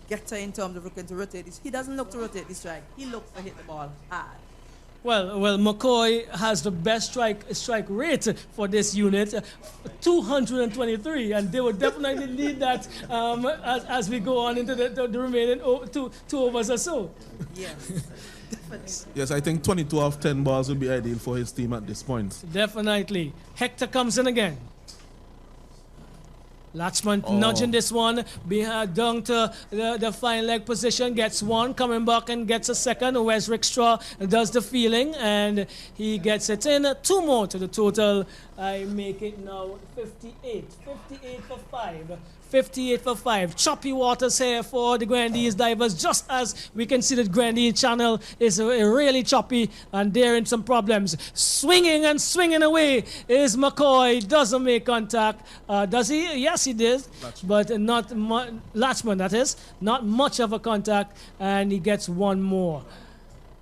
getter in terms of looking to rotate this. He doesn't look to rotate the strike. He looks to hit the ball hard. Well, McCoy has the best strike rate for this unit, 223, and they will definitely need that as we go on into the remaining two overs or so. Yes, definitely. Yes, I think 22 of 10 balls would be ideal for his team at this point. Definitely. Hector comes in again. Latchman nudging this one down to the fine leg position, gets one, coming back and gets a second. Wes Rickstraw does the feeling and he gets it in. Two more to the total. I make it now 58. 58 for 5. 58 for 5. Choppy waters here for the Grandees Divers, just as we can see that Grandee Channel is really choppy and they're in some problems. Swinging and swinging away is McCoy. Doesn't make contact. Does he? Yes, he did. But not Latchman, that is. Not much of a contact, and he gets one more.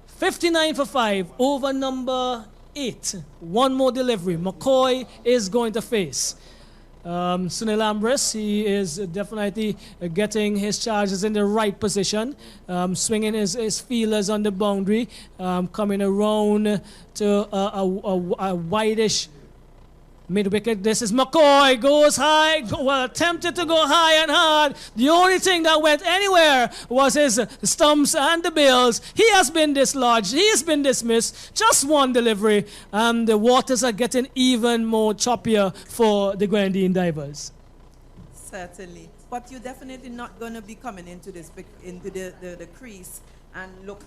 59 for 5 over number 8. One more delivery. McCoy is going to face. Sunil Ambris, he is definitely getting his charges in the right position, swinging his feelers on the boundary, coming around to a wideish mid-wicket. This is McCoy, goes high, attempted to go high and hard. The only thing that went anywhere was his stumps and the bills. He has been dislodged, he has been dismissed. Just one delivery, and the waters are getting even more choppier for the Grandee Divers. Certainly. But you're definitely not going to be coming into the crease and look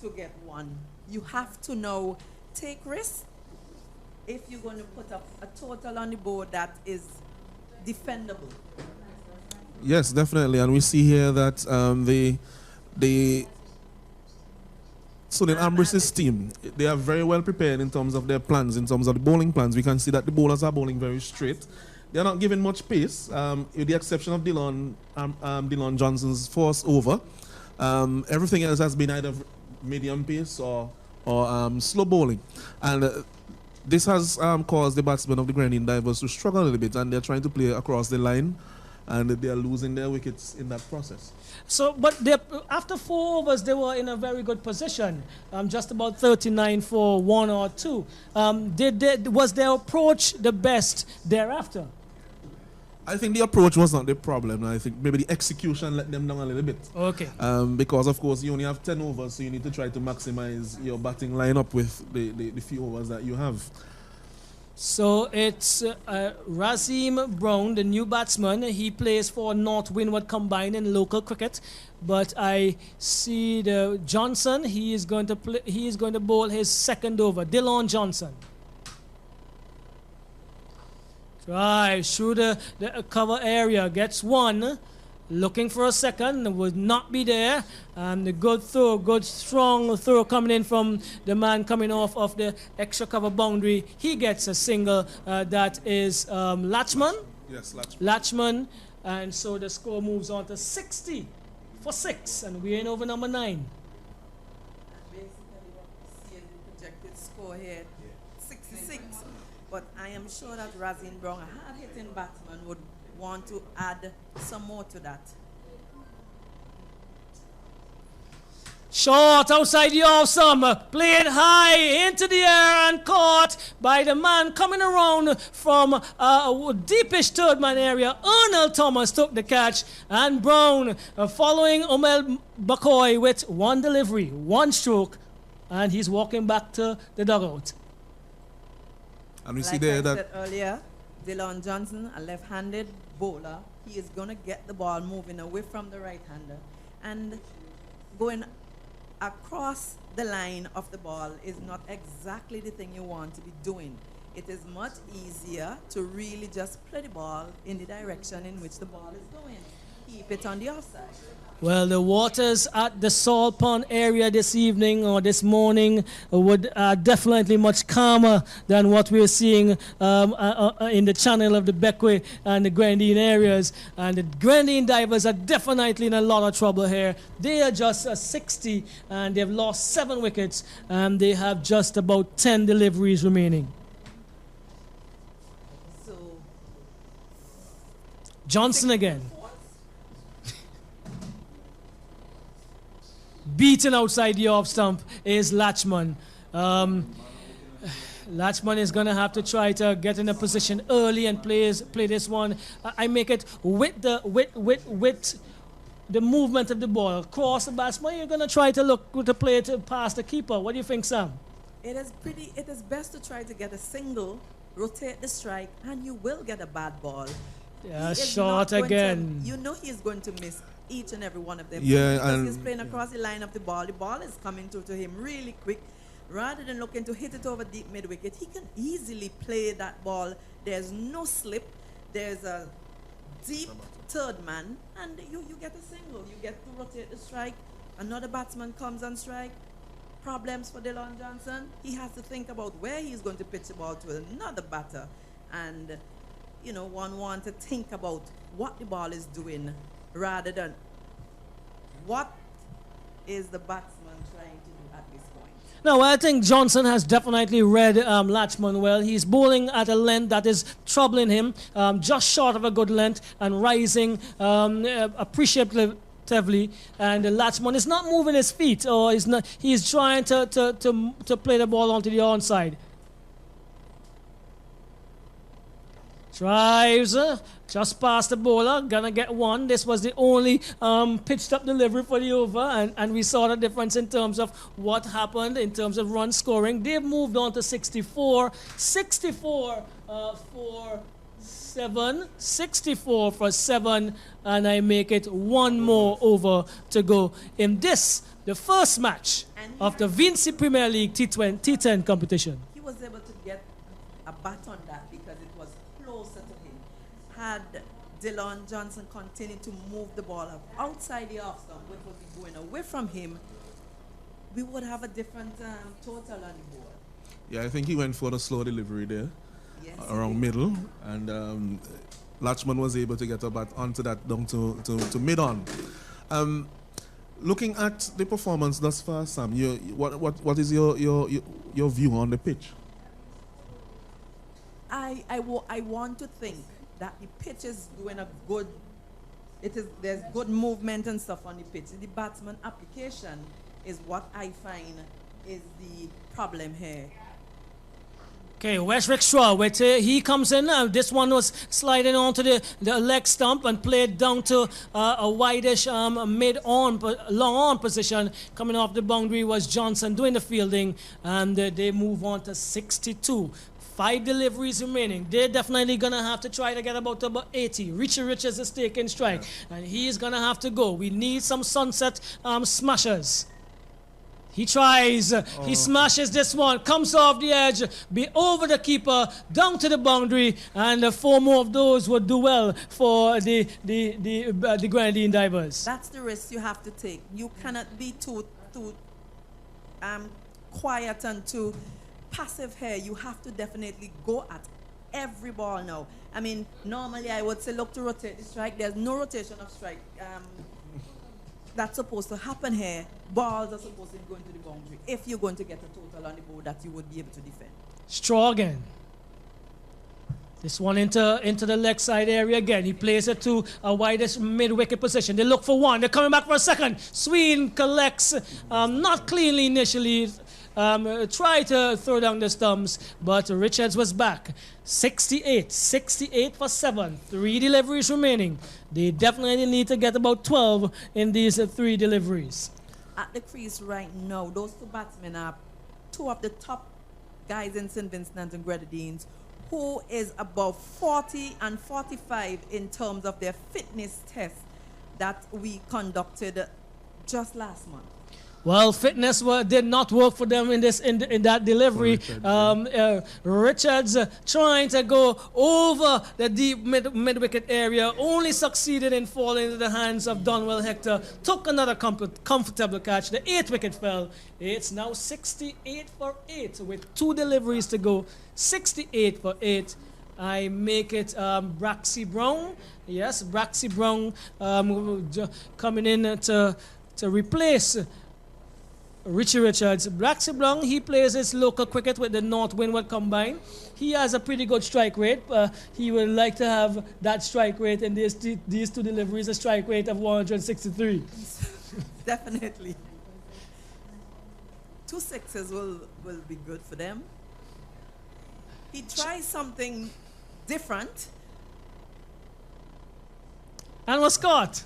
to get one. You have to now take risks. If you're going to put up a total on the board that is defendable. Yes, definitely. And we see here that the Sunil Ambris' team, they are very well prepared in terms of their plans, in terms of the bowling plans. We can see that the bowlers are bowling very straight. They're not giving much pace, with the exception of Dillon Johnson's first over. Everything else has been either medium pace or slow bowling. And this has caused the batsmen of the Grandee Divers to struggle a little bit, and they're trying to play across the line, and they are losing their wickets in that process. So, but after 4 overs, they were in a very good position, just about 39 for 1 or 2. Was their approach the best thereafter? I think the approach was not the problem. I think maybe the execution let them down a little bit. Okay. Because, of course, you only have 10 overs, so you need to try to maximize your batting lineup with the few overs that you have. So it's Razim Brown, the new batsman. He plays for North Windward Combined in local cricket. But I see the Johnson. He is going to bowl his second over. Dillon Johnson. Drive through the cover area, gets one, looking for a second, would not be there. The good throw, good strong throw coming in from the man coming off of the extra cover boundary. He gets a single, that is Latchman. Yes, Latchman. Latchman, and so the score moves on to 60 for 6, and we're in over number 9. Basically what we see is the projected score here, 66. But I am sure that Razin Brown, a hard-hitting batsman, would want to add some more to that. Short outside the off-sum, played high into the air and caught by the man coming around from a deepish third man area. Arnold Thomas took the catch, and Brown following Omel Bakoy with one delivery, one stroke, and he's walking back to the dugout. And we like see there I that said earlier, Dillon Johnson, a left-handed bowler, he is going to get the ball moving away from the right-hander, and going across the line of the ball is not exactly the thing you want to be doing. It is much easier to really just play the ball in the direction in which the ball is going. Keep it on the offside. Well, the waters at the Salt Pond area this evening or this morning would definitely much calmer than what we're seeing in the channel of the Beckway and the Grandine areas. And the Grandine Divers are definitely in a lot of trouble here. They are just 60 and they've lost 7 wickets and they have just about 10 deliveries remaining. So Johnson again. beaten outside the off stump is Latchman. Latchman is going to have to try to get in a position early and play this one. I make it with the movement of the ball. Cross the batsman, you're going to try to look to play it past the keeper. What do you think, Sam? It is best to try to get a single, rotate the strike, and you will get a bad ball. Yeah, He is short not going again. you know he is going to miss each and every one of them. Yeah, because and he's playing across the line of the ball. The ball is coming through to him really quick. Rather than looking to hit it over deep mid-wicket, he can easily play that ball. There's no slip. There's a deep third man, and you get a single. You get to rotate the strike. Another batsman comes on strike. Problems for Dylan Johnson. He has to think about where he's going to pitch the ball to another batter. And, one wants to think about what the ball is doing rather than what is the batsman trying to do at this point. No, I think Johnson has definitely read Latchman well. He's bowling at a length that is troubling him, just short of a good length and rising appreciatively. And Latchman is not moving his feet, or he's trying to play the ball onto the onside. Drives just past the bowler, gonna get one. This was the only pitched up delivery for the over, and we saw the difference in terms of what happened in terms of run scoring. They've moved on to 64 for 7, 64 for 7, and I make it one more over to go in this, the first match of the Vincy Premier League T10 competition. He was able to get a bat on that because it was closer to him. Had Dylan Johnson continued to move the ball outside the off stump, which would be going away from him, we would have a different total on the board. Yeah, I think he went for the slow delivery there, Yes, around middle, and Latchman was able to get a bat onto that down to mid-on. Looking at the performance thus far, Sam, what is your view on the pitch? I want to think that the pitch is doing there's good movement and stuff on the pitch. The batsman application is what I find is the problem here. Okay, Westwick Straw, he comes in. This one was sliding onto the leg stump and played down to a wideish long on position. Coming off the boundary was Johnson doing the fielding, and they move on to 62. 5 deliveries remaining. They're definitely going to have to try to get about 80. Richie Richards is taking strike, and he's going to have to go. We need some sunset smashers. He tries, he smashes this one, comes off the edge, be over the keeper, down to the boundary, and 4 more of those would do well for the Grenadine Divers. That's the risk you have to take. You cannot be too quiet and too passive here. You have to definitely go at every ball now. I mean, normally I would say look to rotate the strike. There's no rotation of strike. That's supposed to happen here. Balls are supposed to go into the boundary if you're going to get a total on the board that you would be able to defend. Straw again. This one into the leg side area again. He plays it to a widest mid-wicket position. They look for one. They're coming back for a second. Sween collects, not cleanly initially. Tried to throw down the stumps, but Richards was back. 68 for 7. 3 deliveries remaining. They definitely need to get about 12 in these 3 deliveries. At the crease right now, those 2 batsmen are 2 of the top guys in St. Vincent and Grenadines, who is above 40 and 45 in terms of their fitness test that we conducted just last month. Well, fitness did not work for them in that delivery. Richards trying to go over the deep mid-wicket area, only succeeded in falling into the hands of Donwell Hector. Took another comfortable catch. The 8th wicket fell. It's now 68 for 8 with 2 deliveries to go. 68 for 8. I make it Braxy Brown. Yes, Braxy Brown coming in to replace Richie Richards. Braxy Brown, he plays his local cricket with the North Windward Combine. He has a pretty good strike rate. He would like to have that strike rate in these 2 deliveries, a strike rate of 163. Definitely. 2 sixes will be good for them. He tries something different. And was caught.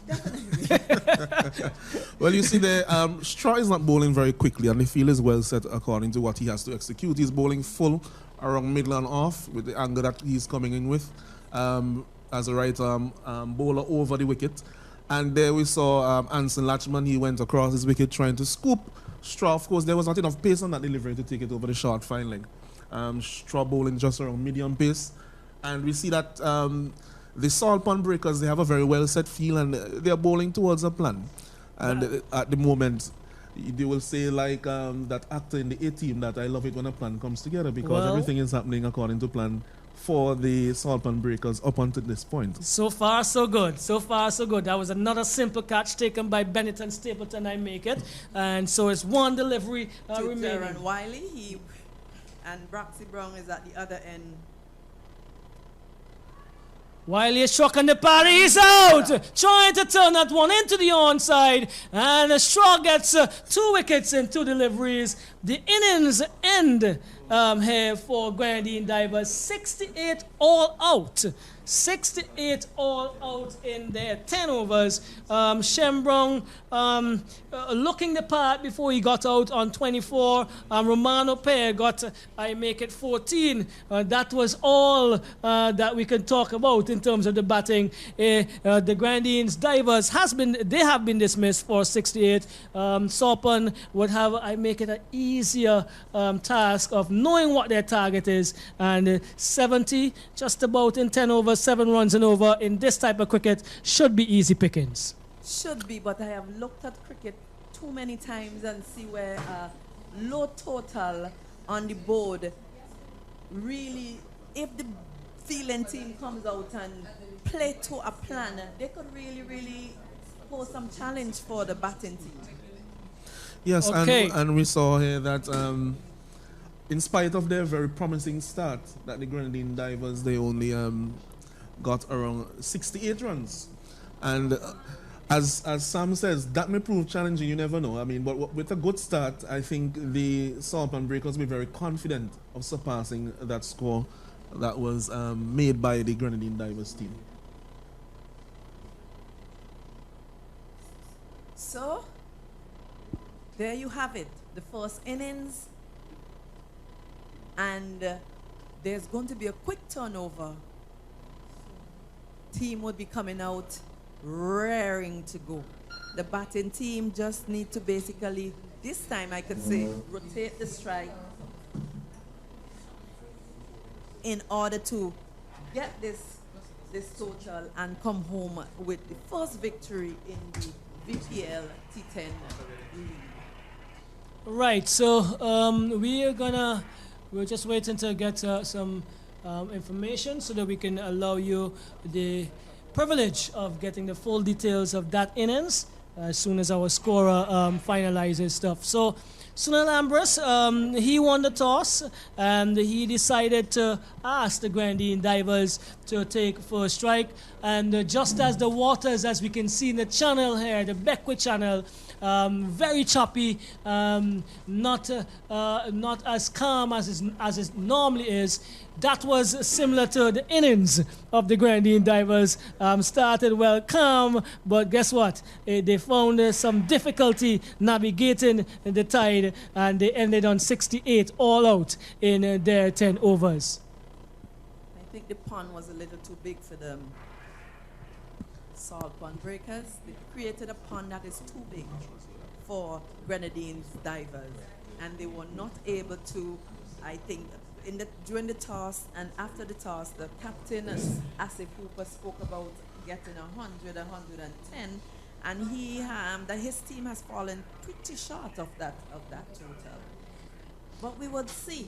Well, you see, Straw is not bowling very quickly, and the field is well set according to what he has to execute. He's bowling full around middle and off with the angle that he's coming in with as a right bowler over the wicket. And there we saw Anson Latchman. He went across his wicket trying to scoop Straw. Of course, there was not enough pace on that delivery to take it over the short fine leg. Straw bowling just around medium pace. And we see that the Salt Pond Breakers, they have a very well set field and they're bowling towards a plan. And at the moment, they will say like that actor in the A-Team that I love it when a plan comes together, because everything is happening according to plan for the Salt Pond Breakers up until this point. So far, so good. So far, so good. That was another simple catch taken by Bennett and Stapleton. I make it. And so it's one delivery remaining. Darren Wiley, and Broxy Brown is at the other end. Wiley is struck on the parry, he's out! Trying to turn that one into the onside, and Straw gets 2 wickets in 2 deliveries. The innings end here for Grenadine Divers. 68 all out. 68 all out in their 10 overs. Shem Brown looking the part before he got out on 24. Romano Pair got, I make it 14. That was all that we can talk about in terms of the batting. The Grenadines Divers have been dismissed for 68. Sorpan would have, I make it an easier task of knowing what their target is. And 70, just about in 10 overs, 7 runs and over in this type of cricket should be easy pickings. Should be, but I have looked at cricket too many times and see where low total on the board really, if the fielding team comes out and play to a plan, they could really pose some challenge for the batting team. Yes, okay. and we saw here that in spite of their very promising start, that the Grenadine Divers, they only got around 68 runs. And as Sam says, that may prove challenging, you never know. I mean, but with a good start, I think the Salt Pond Breakers will be very confident of surpassing that score that was made by the Grenadine Divers team. So, there you have it, the first innings. And there's going to be a quick turnover. Team would be coming out raring to go. The batting team just need to basically, this time I could say, rotate the strike in order to get this total and come home with the first victory in the VPL T10 league. Right, so we're just waiting to get some information so that we can allow you the privilege of getting the full details of that innings as soon as our scorer finalizes stuff. So Sunil Ambrose, he won the toss and he decided to ask the Grenadine Divers to take first strike. And just as the waters, as we can see in the channel here, the Beckwith channel, very choppy, not as calm as it normally is. That was similar to the innings of the Grenadine Divers. Started well calm, but guess what? They found some difficulty navigating the tide, and they ended on 68 all out in their 10 overs. I think the pond was a little too big for them. Salt Pond Breakers, they created a pond that is too big for Grenadines Divers, and they were not able to, I think, during the toss and after the toss, the captain, Asif Hooper, spoke about getting 100, 110, and his team has fallen pretty short of that total. But we will see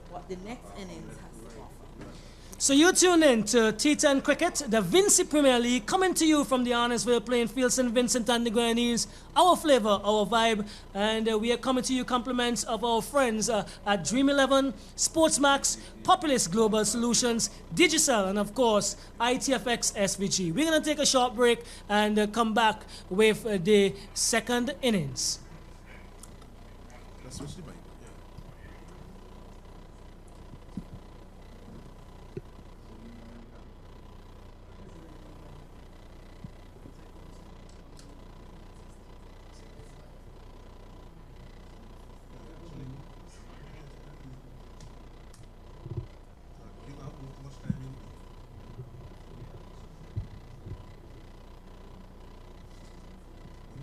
what the next innings has to offer. So you tune in to T10 Cricket, the Vincy Premier League, coming to you from the Arnesville playing field, St. Vincent and the Grenadines. Our flavor, our vibe, and we are coming to you compliments of our friends at Dream 11, Sportsmax, Populous Global Solutions, Digicel, and of course, ITFX SVG. We're going to take a short break and come back with the second innings. Let's switch the mic.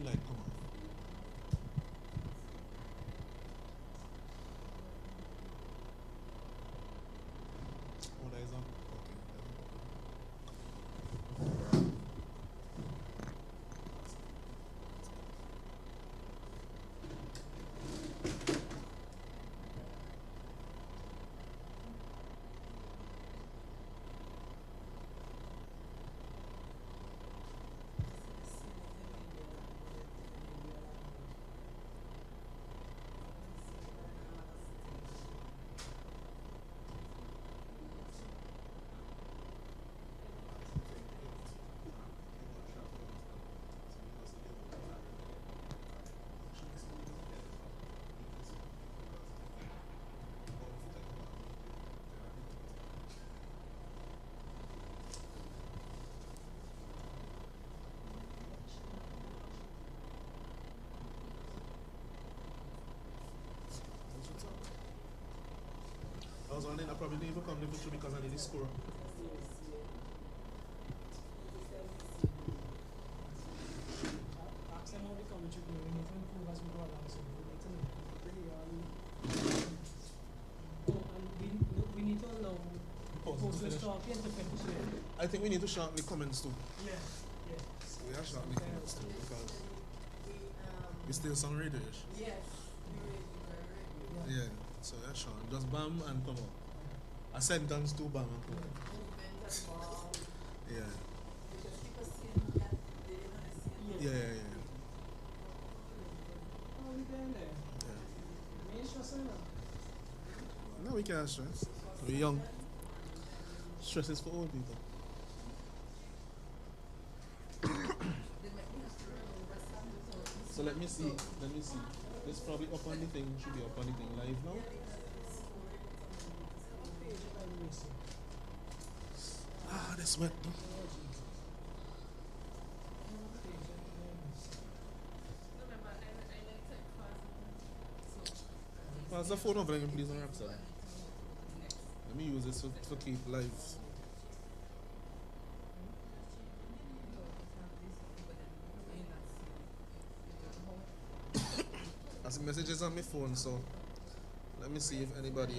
light come off. Oh, that is on. Okay. I was wondering, I probably didn't even come to the picture because I did the score. Ask them how the commentary do. We need to improve as we go along, so we need to really, we need to allow Pause to talking to finish it. I think we need to shorten the comments too. Yeah, yeah. We are shortening the comments too because we still some radio-ish. Yes, we Yeah, so that's Sean. Just bam and come out. A sentence to bam and come out. movement and ball. Yeah. Because people see that they didn't understand. Yeah. Oh, we doing there. Yeah. Me ain't stressing now. No, we can't stress. We're young. Stress is for old people. So let me see. This probably up on the thing, should be up on the thing live now. Ah, that's wet though. Pass the phone over again, please, on your side. Let me use this to keep live. I see messages on my phone, so let me see if anybody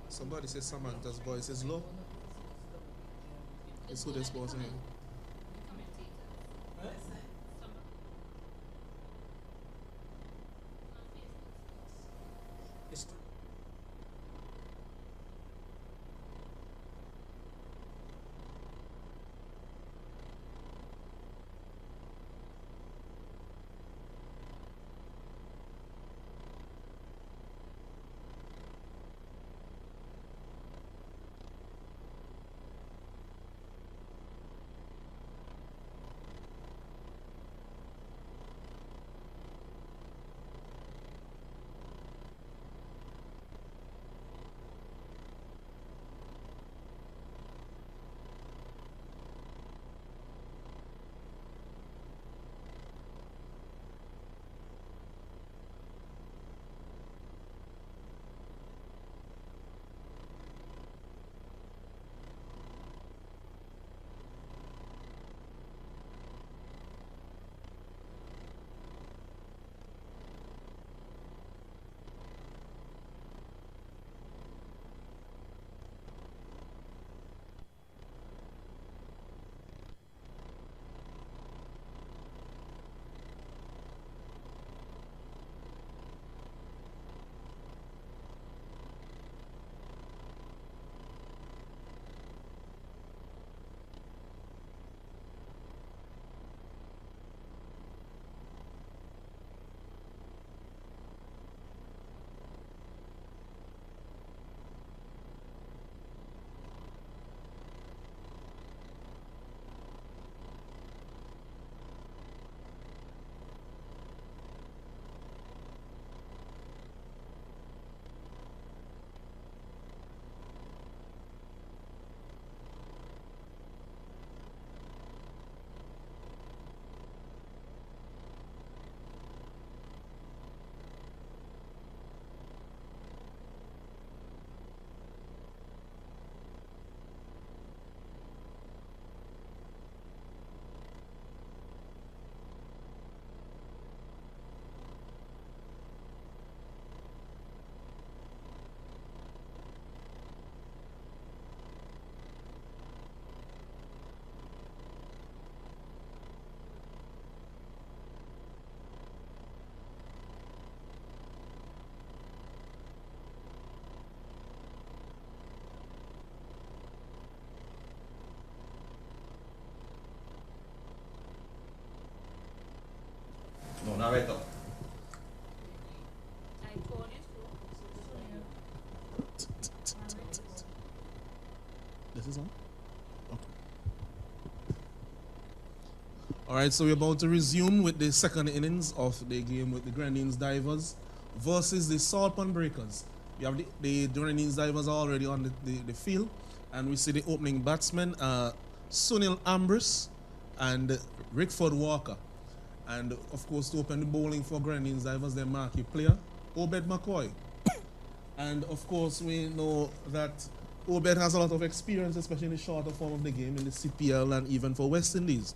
somebody says Samantha's voice is low. It's who this was in. It's now right up. This is on? Okay. All right, so we're about to resume with the second innings of the game with the Grenadines Divers versus the Salt Pond Breakers. We have the Grenadines Divers already on the field, and we see the opening batsmen, Sunil Ambrose and Rickford Walker. And of course, to open the bowling for Grenadines Divers, their marquee player, Obed McCoy. And of course, we know that Obed has a lot of experience, especially in the shorter form of the game, in the CPL and even for West Indies.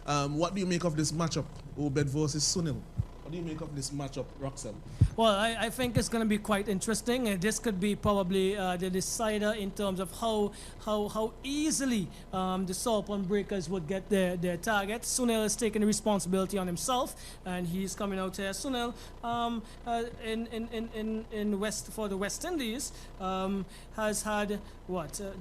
What do you make of this matchup, Obed versus Sunil? What do you make of this matchup, Roxelle? Well, I think it's going to be quite interesting. This could be probably the decider in terms of how easily the Salt Pond Breakers would get their target. Sunil is taking the responsibility on himself, and he's coming out here. Sunil, in West for the West Indies, has had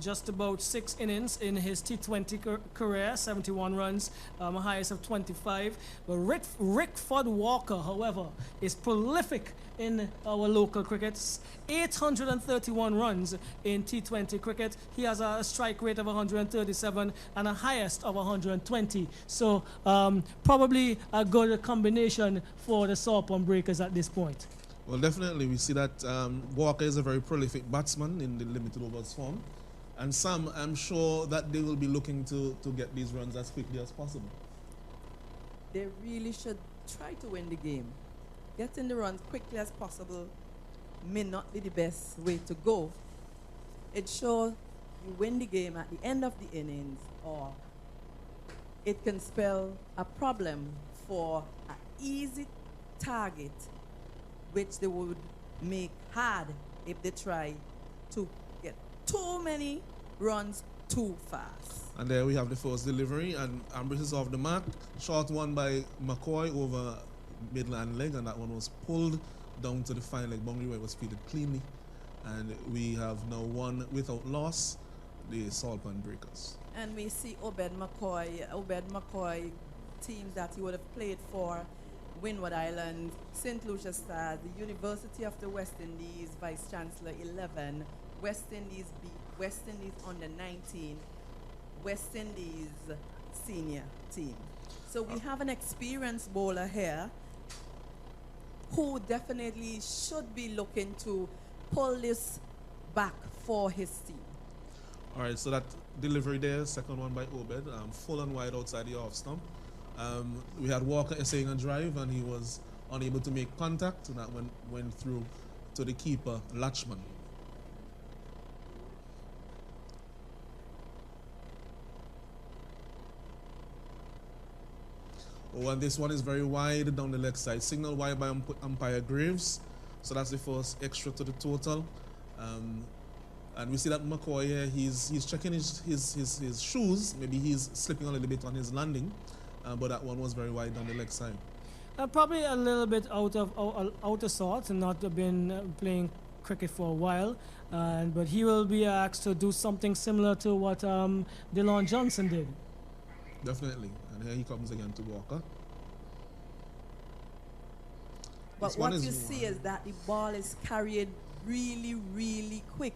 just about 6 innings in his T20 career, 71 runs, a highest of 25. But Rickford Walker, however, is prolific in our local cricket. 831 runs in T20 cricket. He has a strike rate of 137 and a highest of 120. So probably a good combination for the Salt Pond Breakers at this point. Well, definitely. We see that Walker is a very prolific batsman in the limited overs form. And Sam, I'm sure that they will be looking to get these runs as quickly as possible. They really should try to win the game. Getting the runs quickly as possible may not be the best way to go. It shows you win the game at the end of the innings, or it can spell a problem for an easy target, which they would make hard if they try to get too many runs too fast. And there we have the first delivery, and Ambrose is off the mark. Short one by McCoy over middle and leg, and that one was pulled down to the fine leg boundary where it was fielded cleanly. And we have now won without loss, the Salt Pond Breakers. And we see Obed McCoy, teams that he would have played for: Windward Island, St. Lucia Stars, the University of the West Indies, Vice Chancellor 11, West Indies B, West Indies under 19, West Indies senior team. So we have an experienced bowler here who definitely should be looking to pull this back for his team. All right, so that delivery there, second one by Obed, full and wide outside the off stump. We had Walker essaying a drive, and he was unable to make contact, and that went through to the keeper, Latchman. Oh, and this one is very wide down the leg side. Signal wide by umpire Graves. So that's the first extra to the total. And we see that McCoy here, he's checking his shoes. Maybe he's slipping a little bit on his landing. But that one was very wide down the leg side. Probably a little bit out of sorts and not been playing cricket for a while. But he will be asked to do something similar to what DeLon Johnson did. Definitely. And here he comes again to Walker. But what you see is that the ball is carried really, really quick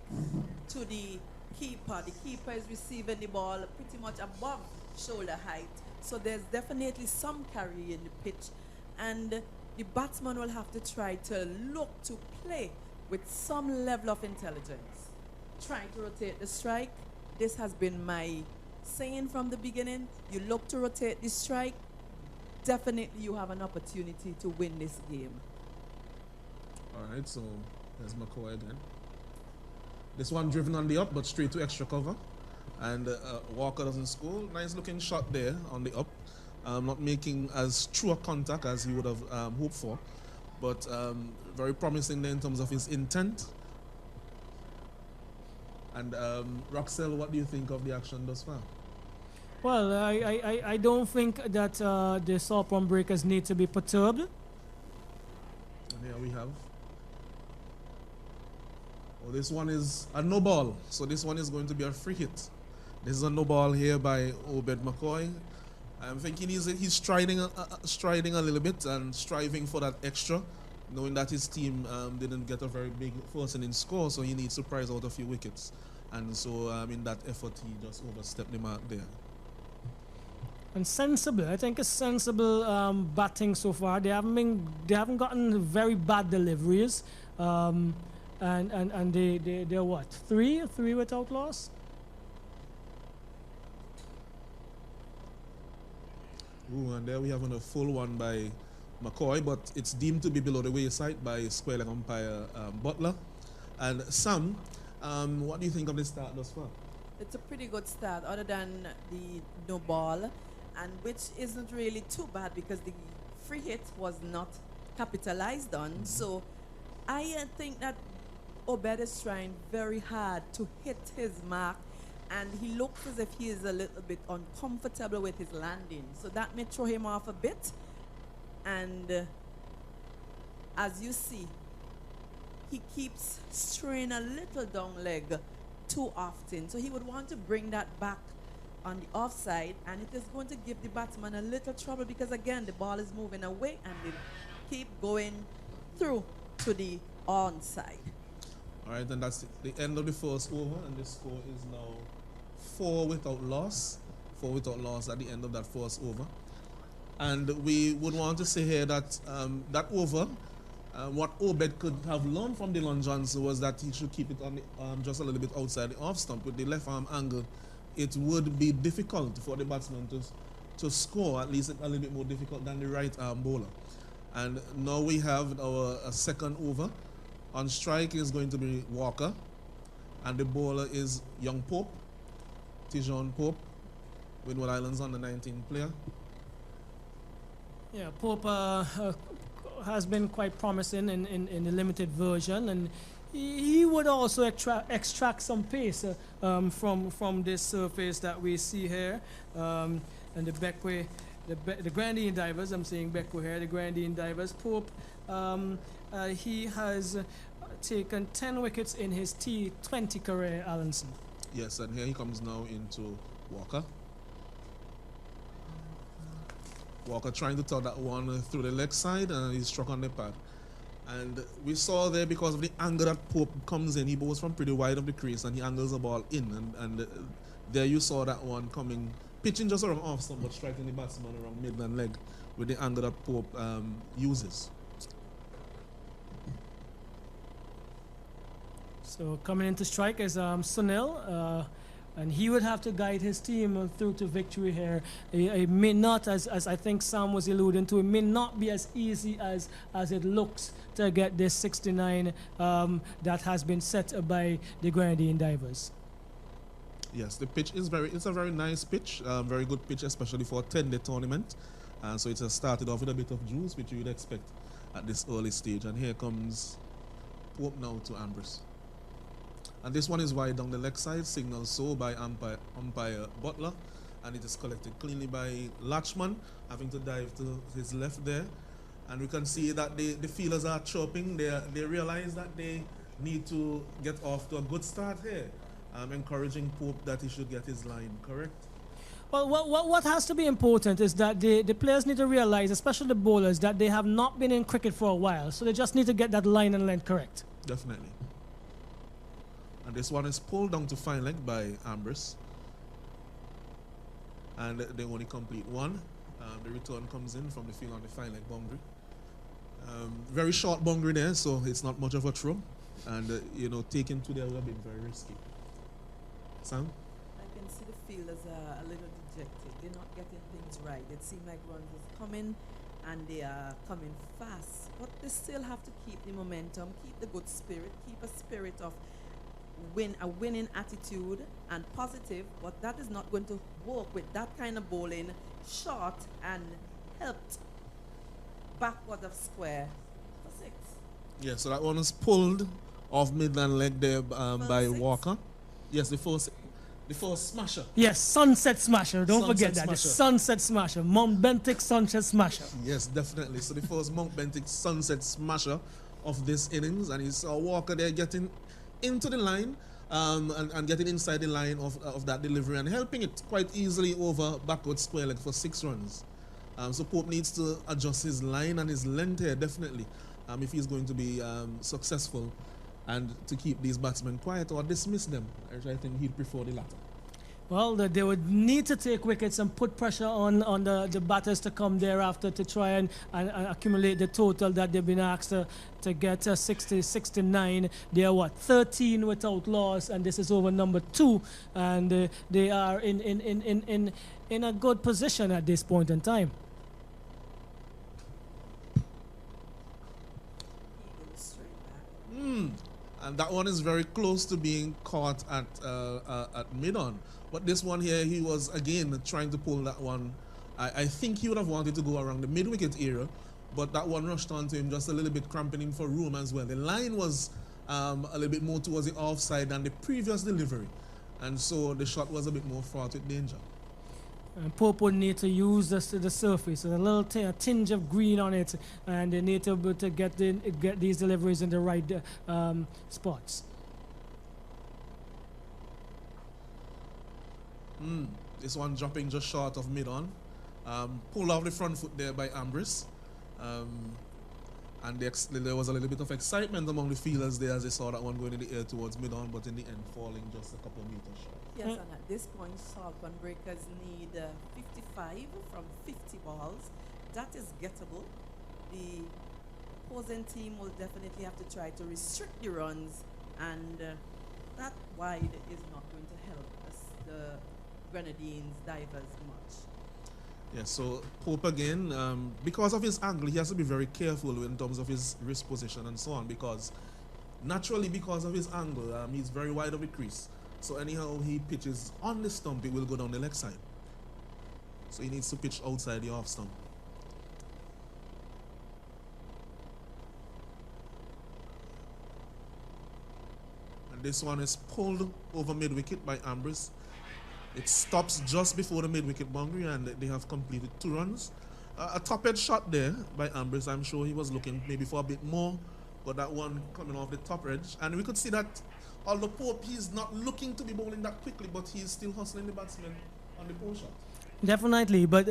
to the keeper. The keeper is receiving the ball pretty much above shoulder height. So there's definitely some carry in the pitch. And the batsman will have to try to look to play with some level of intelligence. Trying to rotate the strike. This has been my saying from the beginning. You look to rotate the strike, definitely you have an opportunity to win this game. All right, so there's McCoy again. This one driven on the up, but straight to extra cover. And Walker doesn't score. Nice looking shot there on the up. Not making as true a contact as he would have hoped for. But very promising there in terms of his intent. And Roxelle, what do you think of the action thus far? Well, I don't think that the Salt Pond Breakers need to be perturbed. And here we have. Oh, this one is a no ball. So this one is going to be a free hit. This is a no ball here by Obed McCoy. I'm thinking he's striding a little bit and striving for that extra, knowing that his team didn't get a very big first inning score, so he needs to prize out a few wickets. And so in that effort, he just overstepped the mark there. And sensible, I think it's sensible batting so far. They haven't gotten very bad deliveries, and they're what, three without loss. Ooh, and there we have a full one by McCoy, but it's deemed to be below the wayside by square leg umpire Butler. And Sam, what do you think of this start thus far? It's a pretty good start, other than the no ball, and which isn't really too bad because the free hit was not capitalized on. So I think that Obed is trying very hard to hit his mark, and he looks as if he is a little bit uncomfortable with his landing. So that may throw him off a bit. And as you see, he keeps straying a little down leg too often. So he would want to bring that back on the offside, and it is going to give the batsman a little trouble because, again, the ball is moving away and they keep going through to the onside. All right, and that's the end of the first over, and the score is now 4 without loss. 4 without loss at the end of that first over. And we would want to say here that that over, what Obed could have learned from Dylan Johnson was that he should keep it on the, just a little bit outside the off stump. With the left arm angle, it would be difficult for the batsman to score, at least a little bit more difficult than the right arm bowler. And now we have our second over. On strike is going to be Walker, and the bowler is young Pope, T10 Pope, Windward Islands under 19 player. Yeah, Pope has been quite promising in the limited version, and he would also extract some pace from this surface that we see here. And the Beckway, the Grandian Divers, I'm saying Beckway here, the Grandian Divers. Pope, he has taken 10 wickets in his T20 career, Allenson. Yes, and here he comes now into Walker. Walker trying to throw that one through the leg side, and he's struck on the pad. And we saw there, because of the angle that Pope comes in, he bowls from pretty wide of the crease and he angles the ball in. And there you saw that one coming, pitching just around off stump, but striking the batsman around midland leg with the angle that Pope uses. So coming into strike is Sunil. And he would have to guide his team through to victory here. It may not, as I think Sam was alluding to, it may not be as easy as it looks to get this 69 that has been set by the Grandian Divers. Yes, the pitch is it's a very nice pitch, very good pitch, especially for a 10-day tournament. So it has started off with a bit of juice, which you would expect at this early stage. And here comes Pope now to Ambrose. And this one is wide down the leg side, signaled so by umpire Butler, and it is collected cleanly by Latchman, having to dive to his left there. And we can see that the fielders are chirping. They realize that they need to get off to a good start here, encouraging Pope that he should get his line correct. Well, what has to be important is that the players need to realize, especially the bowlers, that they have not been in cricket for a while, so they just need to get that line and length correct. Definitely. And this one is pulled down to fine leg by Ambrose. And they only complete one. The return comes in from the field on the fine leg boundary. Very short boundary there, so it's not much of a throw. And, taking to there would have been very risky. Sam? I can see the fielders are a little dejected. They're not getting things right. It seems like runs is coming, and they are coming fast. But they still have to keep the momentum, keep the good spirit, keep a spirit of a winning attitude and positive, but that is not going to work with that kind of bowling, short and helped backward of square for 6. Yeah, so that one was pulled off midland leg there by 6. Walker. Yes, the first smasher. Yes, sunset smasher. Don't forget that. Smasher. The sunset smasher. Mount Bentic sunset smasher. Yes, definitely. So the first Mount Bentic sunset smasher of this innings, and you saw Walker there getting into the line, and getting inside the line of that delivery and helping it quite easily over backward square leg for 6 runs. So Pope needs to adjust his line and his length here, definitely, if he's going to be successful and to keep these batsmen quiet or dismiss them. I think he'd prefer the latter. Well, they would need to take wickets and put pressure on the batters to come thereafter to try and accumulate the total that they've been asked to get 60, 69. They are 13 without loss, and this is over number 2, and they are in a good position at this point in time. And that one is very close to being caught at mid-on. But this one here, he was, again, trying to pull that one. I think he would have wanted to go around the mid-wicket area, but that one rushed onto him, just a little bit cramping him for room as well. The line was a little bit more towards the offside than the previous delivery, and so the shot was a bit more fraught with danger. And Pope would need to use the surface, a little tinge of green on it, and they need to get these deliveries in the right spots. This one dropping just short of mid-on. Pulled off the front foot there by Ambrose. And there was a little bit of excitement among the fielders there as they saw that one going in the air towards mid-on, but in the end falling just a couple of meters short. Yes, and at this point, Salcon Breakers need 55 from 50 balls. That is gettable. The opposing team will definitely have to try to restrict the runs, and that wide is not going to help us, the Grenadines divers much. Yeah, so Pope again, because of his angle, he has to be very careful in terms of his wrist position and so on, because naturally, because of his angle, he's very wide of the crease. So anyhow he pitches on the stump, it will go down the leg side. So he needs to pitch outside the off stump. And this one is pulled over mid-wicket by Ambrose. It stops just before the mid-wicket boundary, and they have completed 2 runs. A top-edge shot there by Ambrose. I'm sure he was looking maybe for a bit more, but that one coming off the top edge. And we could see that although Pope, he's not looking to be bowling that quickly, but he's still hustling the batsman on the pole shot. Definitely, but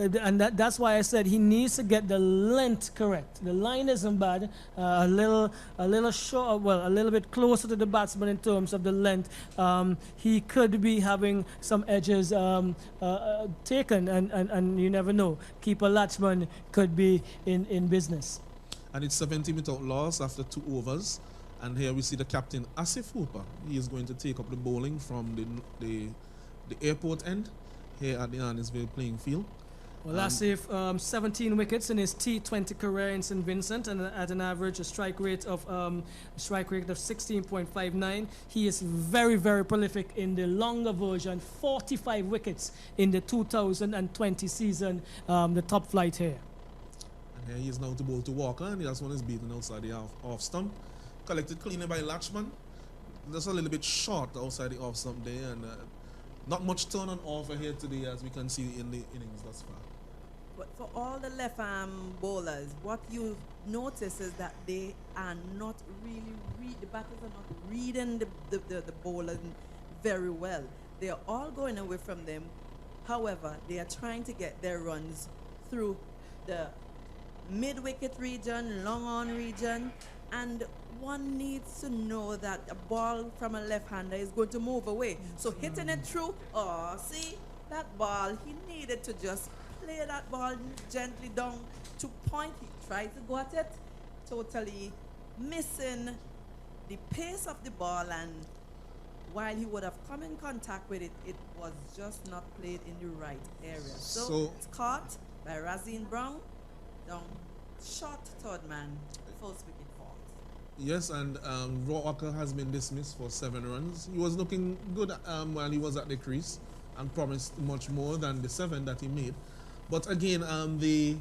that's why I said he needs to get the length correct. The line isn't bad, a little short, well, a little bit closer to the batsman in terms of the length. He could be having some edges taken, and you never know. Keeper Latchman could be in business. And it's 70 without loss after 2 overs. And here we see the captain, Asif Hooper. He is going to take up the bowling from the airport end here at the Annisville playing field. Well, Asif, 17 wickets in his T20 career in St. Vincent, and at an average strike rate of 16.59. He is very, very prolific in the longer version, 45 wickets in the 2020 season, the top flight here. And here he is now to bowl to Walker, and this one is beaten outside the off stump. Collected cleanly by Latchman. Just a little bit short outside the off stump there, and not much turn on offer here today, as we can see in the innings thus far. But for all the left arm bowlers, what you notice is that they are not really the batters are not reading the bowler very well. They are all going away from them. However, they are trying to get their runs through the mid-wicket region, long-on region, and one needs to know that a ball from a left-hander is going to move away. So hitting it through, see, that ball, he needed to just play that ball gently down to point. He tried to go at it, totally missing the pace of the ball, and while he would have come in contact with it, it was just not played in the right area. So it's caught by Razeen Brown, down short third man, first wicket fall. Yes, and Walker has been dismissed for 7 runs. He was looking good while he was at the crease and promised much more than the 7 that he made. But again, the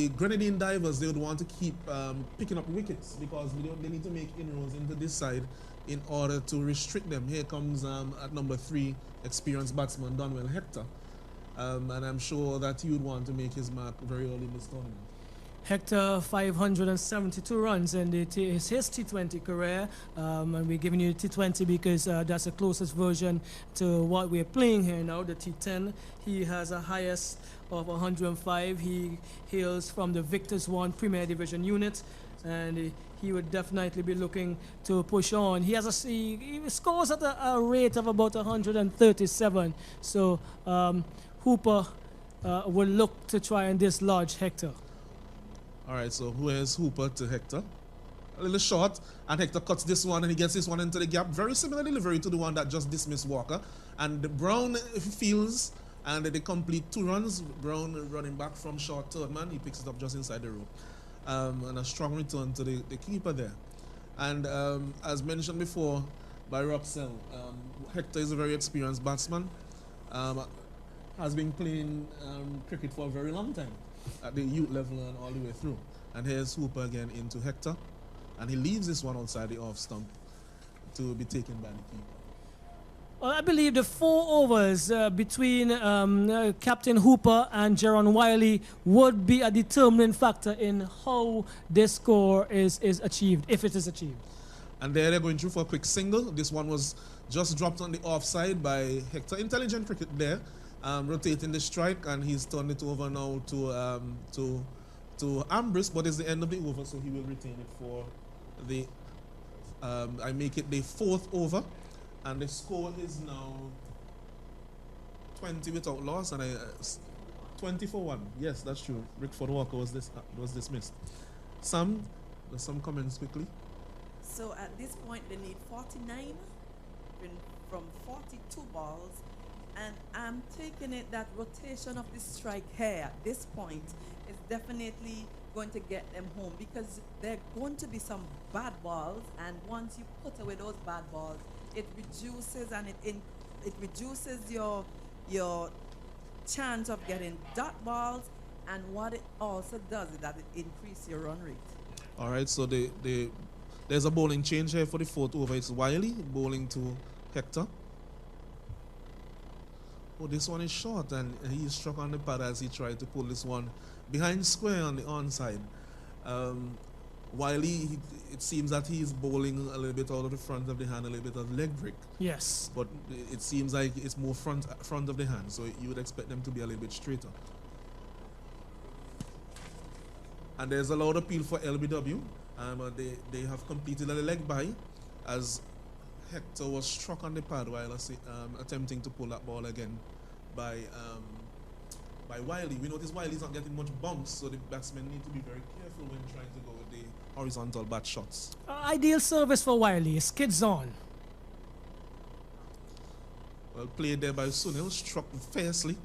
Grenadine divers, they would want to keep picking up wickets, because they need to make inroads into this side in order to restrict them. Here comes at number 3, experienced batsman Donwell Hector. And I'm sure that he would want to make his mark very early in this tournament. Hector 572 runs in his T20 career, and we're giving you T20 because that's the closest version to what we're playing here now, the T10. He has a highest of 105. He hails from the Victors 1 Premier Division unit, and he would definitely be looking to push on. He scores at a rate of about 137. So Hooper will look to try and dislodge Hector. All right, so who is Hooper to Hector? A little short, and Hector cuts this one, and he gets this one into the gap. Very similar delivery to the one that just dismissed Walker. And Brown, if he feels, and they complete 2 runs. Brown running back from short third man, he picks it up just inside the row. And a strong return to the keeper there. And as mentioned before by Roxell, Hector is a very experienced batsman. Has been playing cricket for a very long time, at the youth level and all the way through. And here's Hooper again into Hector, and he leaves this one outside the off stump to be taken by the keeper. Well, I believe the 4 overs between Captain Hooper and Jaron Wiley would be a determining factor in how this score is achieved, if it is achieved. And there they're going through for a quick single. This one was just dropped on the offside by Hector. Intelligent cricket there. Rotating the strike, and he's turned it over now to Ambrose, but it's the end of the over, so he will retain it for the I make it the 4th over, and the score is now 20 without loss, and 20-1. Yes, that's true. Rickford Walker was dismissed. Sam, there's some comments quickly. So at this point they need 49 from 42 balls. And I'm taking it that rotation of the strike here at this point is definitely going to get them home, because there are going to be some bad balls, and once you put away those bad balls, it reduces your chance of getting dot balls, and what it also does is that it increases your run rate. All right, so there's a bowling change here for the 4th over. It's Wiley bowling to Hector. Oh, this one is short, and he struck on the pad as he tried to pull this one behind square on the onside. Wiley, it seems that he's bowling a little bit out of the front of the hand, a little bit of leg break. Yes. But it seems like it's more front of the hand, so you would expect them to be a little bit straighter. And there's a loud appeal for LBW. They have completed a leg by, as Hector was struck on the pad while attempting to pull that ball again by Wiley. We notice Wiley's not getting much bumps, so the batsmen need to be very careful when trying to go with the horizontal bat shots. Ideal service for Wiley. Skids on. Well played there by Sunil, struck fiercely,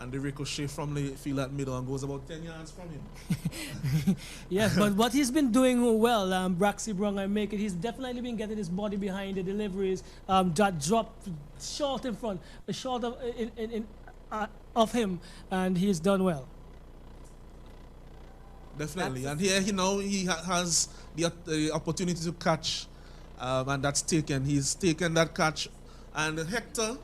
and the ricochet from the field at middle and goes about 10 yards from him. Yes, but what he's been doing well, Braxy Brown, I make it, he's definitely been getting his body behind the deliveries that drop short in front, short of him, and he's done well. Definitely, and here he has the opportunity to catch, and that's taken. He's taken that catch, and Hector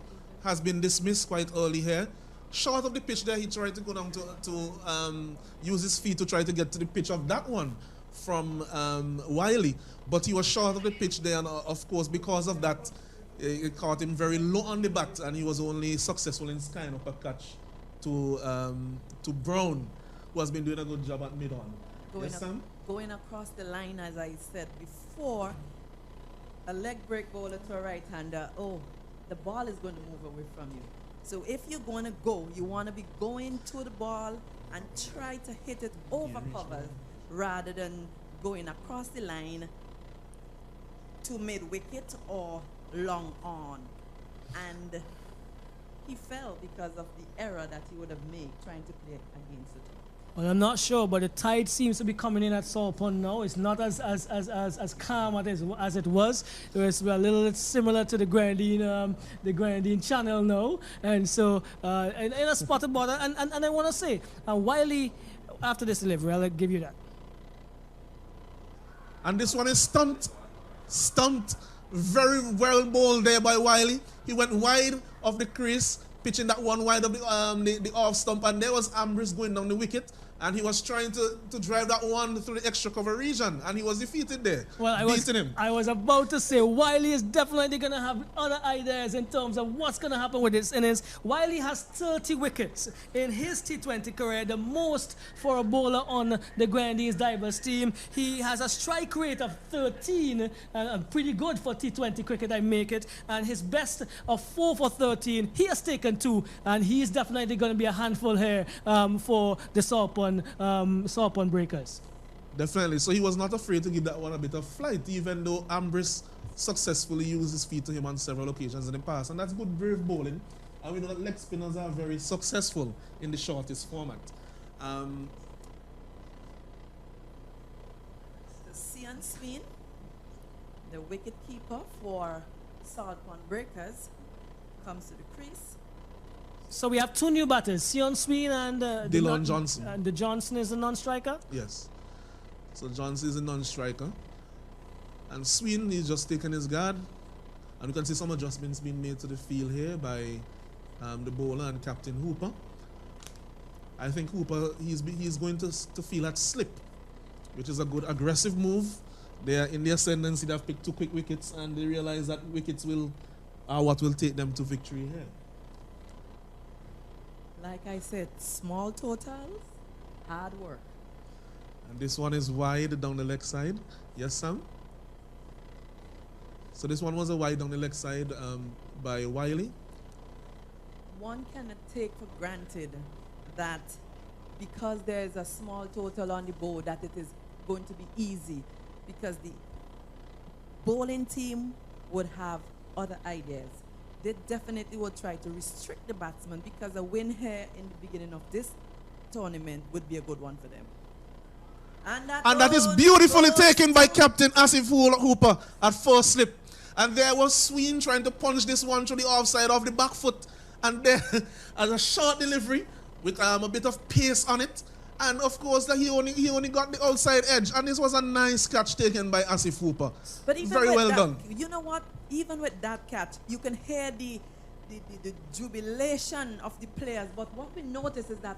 has been dismissed quite early here. Short of the pitch there, he tried to go down to use his feet to try to get to the pitch of that one from Wiley. But he was short of the pitch there, and of course, because of that, it caught him very low on the bat, and he was only successful in skying up a catch to Brown, who has been doing a good job at mid-on. Going across the line, as I said before, a leg break bowler to a right-hander, the ball is going to move away from you. So if you're going to go, you want to be going to the ball and try to hit it over covers rather than going across the line to mid-wicket or long on. And he fell because of the error that he would have made trying to play against it. Well, I'm not sure, but the tide seems to be coming in at Salpon now. It's not as calm as it was. It's a little similar to the Grandine channel now. And so, in a spot of bother, and I want to say, Wiley, after this delivery, I'll give you that. And this one is stumped. Very well bowled there by Wiley. He went wide of the crease, pitching that one wide of the off stump, and there was Ambrose going down the wicket. and he was trying to drive that one through the extra cover region, and he was defeated there, Well, beating him. I was about to say Wiley is definitely going to have other ideas in terms of what's going to happen with his innings. Wiley has 30 wickets in his T20 career, the most for a bowler on the Grenadines Divers team. He has a strike rate of 13, pretty good for T20 cricket, I make it, and his best of 4 for 13. He has taken 2, and he's definitely going to be a handful here for the Sarpon Breakers. Definitely. So he was not afraid to give that one a bit of flight, even though Ambrose successfully used his feet to him on several occasions in the past. And that's good, brave bowling. And we know that leg spinners are very successful in the shortest format. Sian Sween, the wicket keeper for Sarpon Breakers, comes to the crease. So we have 2 new batters, Sion Sween and Dylan Johnson. And the Johnson is a non-striker? Yes. So Johnson is a non-striker. And Sween is just taking his guard. And we can see some adjustments being made to the field here by the bowler and Captain Hooper. I think Hooper, he's going to feel that slip, which is a good aggressive move. They are in the ascendancy, they have picked 2 quick wickets, and they realize that wickets are what will take them to victory here. Like I said, small totals, hard work. And this one is wide down the leg side. Yes, Sam? So this one was a wide down the leg side by Wiley. One cannot take for granted that because there is a small total on the board that it is going to be easy, because the bowling team would have other ideas. They definitely will try to restrict the batsman, because a win here in the beginning of this tournament would be a good one for them. And that is beautifully taken by Captain Asif Hooper at first slip. And there was Sween trying to punch this one through the offside of the back foot. And there, as a short delivery with a bit of pace on it. And of course, he only got the outside edge. And this was a nice catch taken by Asif Hooper. But even very well done. You know what? Even with that catch, you can hear the jubilation of the players. But what we notice is that